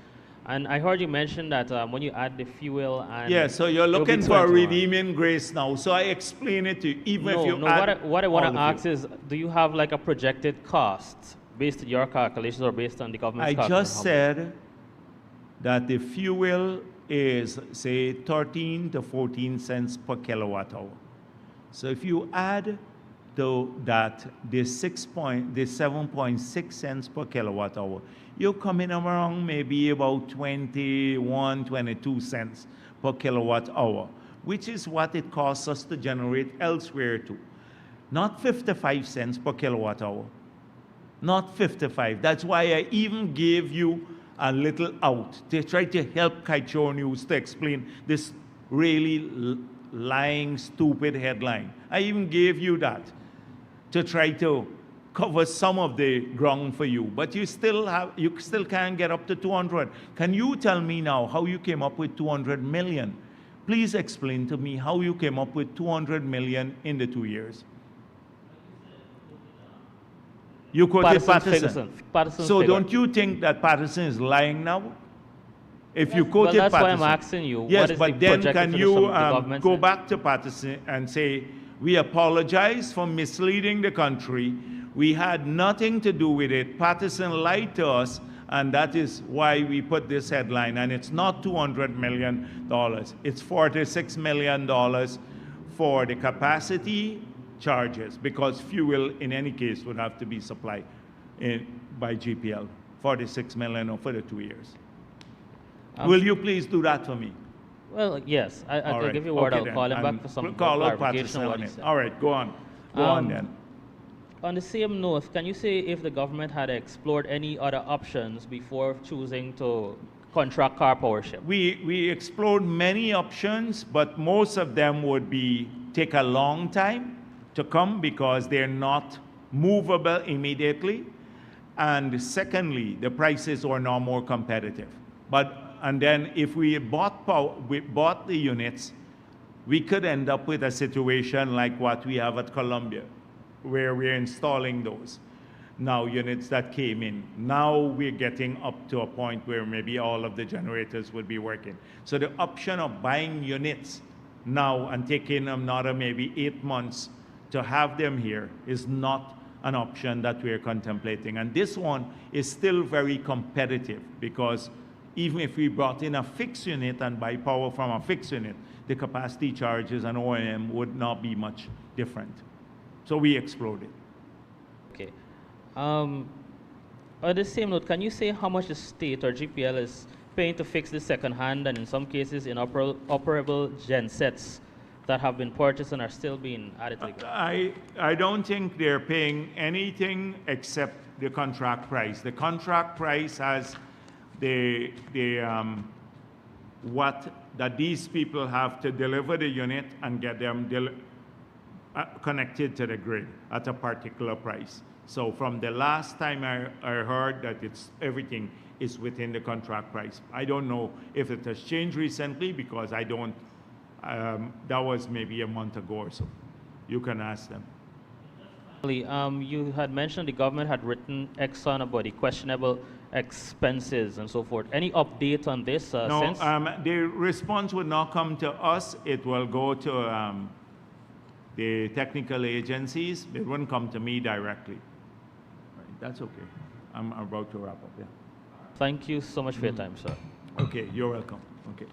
Speaker 4: And I heard you mention that when you add the fuel and...
Speaker 1: Yeah, so you're looking for a redeeming grace now. So I explain it to you, even if you add...
Speaker 4: What I want to ask is, do you have like a projected cost based on your calculations or based on the government's calculations?
Speaker 1: I just said that the fuel is, say, 13 to 14 cents per kilowatt hour. So if you add to that the 7.6 cents per kilowatt hour, you're coming around maybe about 21, 22 cents per kilowatt hour, which is what it costs us to generate elsewhere too. Not 55 cents per kilowatt hour. Not 55. That's why I even gave you a little out to try to help Kaieteur News to explain this really lying, stupid headline. I even gave you that to try to cover some of the ground for you, but you still can't get up to 200. Can you tell me now how you came up with 200 million? Please explain to me how you came up with 200 million in the 2 years. You quoted Patterson. So don't you think that Patterson is lying now? If you quoted
Speaker 4: that's
Speaker 1: Patterson.
Speaker 4: Why I'm asking you.
Speaker 1: Yes,
Speaker 4: what is
Speaker 1: but
Speaker 4: the
Speaker 1: then can you go
Speaker 4: and...
Speaker 1: back to Patterson and say, we apologize for misleading the country. We had nothing to do with it. Patterson lied to us, and that is why we put this headline. And it's not $200 million. It's $46 million for the capacity charges, because fuel in any case would have to be supplied by GPL. 46 million for the 2 years. Will you please do that for me?
Speaker 4: Well, yes. I'll give you a word.
Speaker 1: Okay,
Speaker 4: I'll call him back for some
Speaker 1: clarification on what he said. All right, go on. Go on then.
Speaker 4: On the same note, can you say if the government had explored any other options before choosing to contract car powership?
Speaker 1: We explored many options, but most of them would take a long time to come because they're not movable immediately. And secondly, the prices are now more competitive. And then if we bought the units, we could end up with a situation like what we have at Columbia, where we're installing those now units that came in. Now we're getting up to a point where maybe all of the generators would be working. So the option of buying units now and taking another maybe 8 months to have them here is not an option that we're contemplating. And this one is still very competitive, because even if we brought in a fixed unit and buy power from a fixed unit, the capacity charges and O&M would not be much different. So we explored it.
Speaker 4: Okay. On the same note, can you say how much the state or GPL is paying to fix the second-hand and in some cases inoperable gensets that have been purchased and are still being added to the grid?
Speaker 1: I don't think they're paying anything except the contract price. The contract price has what that these people have to deliver the unit and get them connected to the grid at a particular price. So from the last time I heard that everything is within the contract price. I don't know if it has changed recently because I don't, that was maybe a month ago or so. You can ask them.
Speaker 4: You had mentioned the government had written Exxon about the questionable expenses and so forth. Any update on this
Speaker 1: No,
Speaker 4: since?
Speaker 1: the response would not come to us. It will go to the technical agencies. It wouldn't come to me directly. Right, that's okay. I'm about to wrap up, yeah.
Speaker 4: Thank you so much for your time, sir.
Speaker 1: Okay, you're welcome. Okay.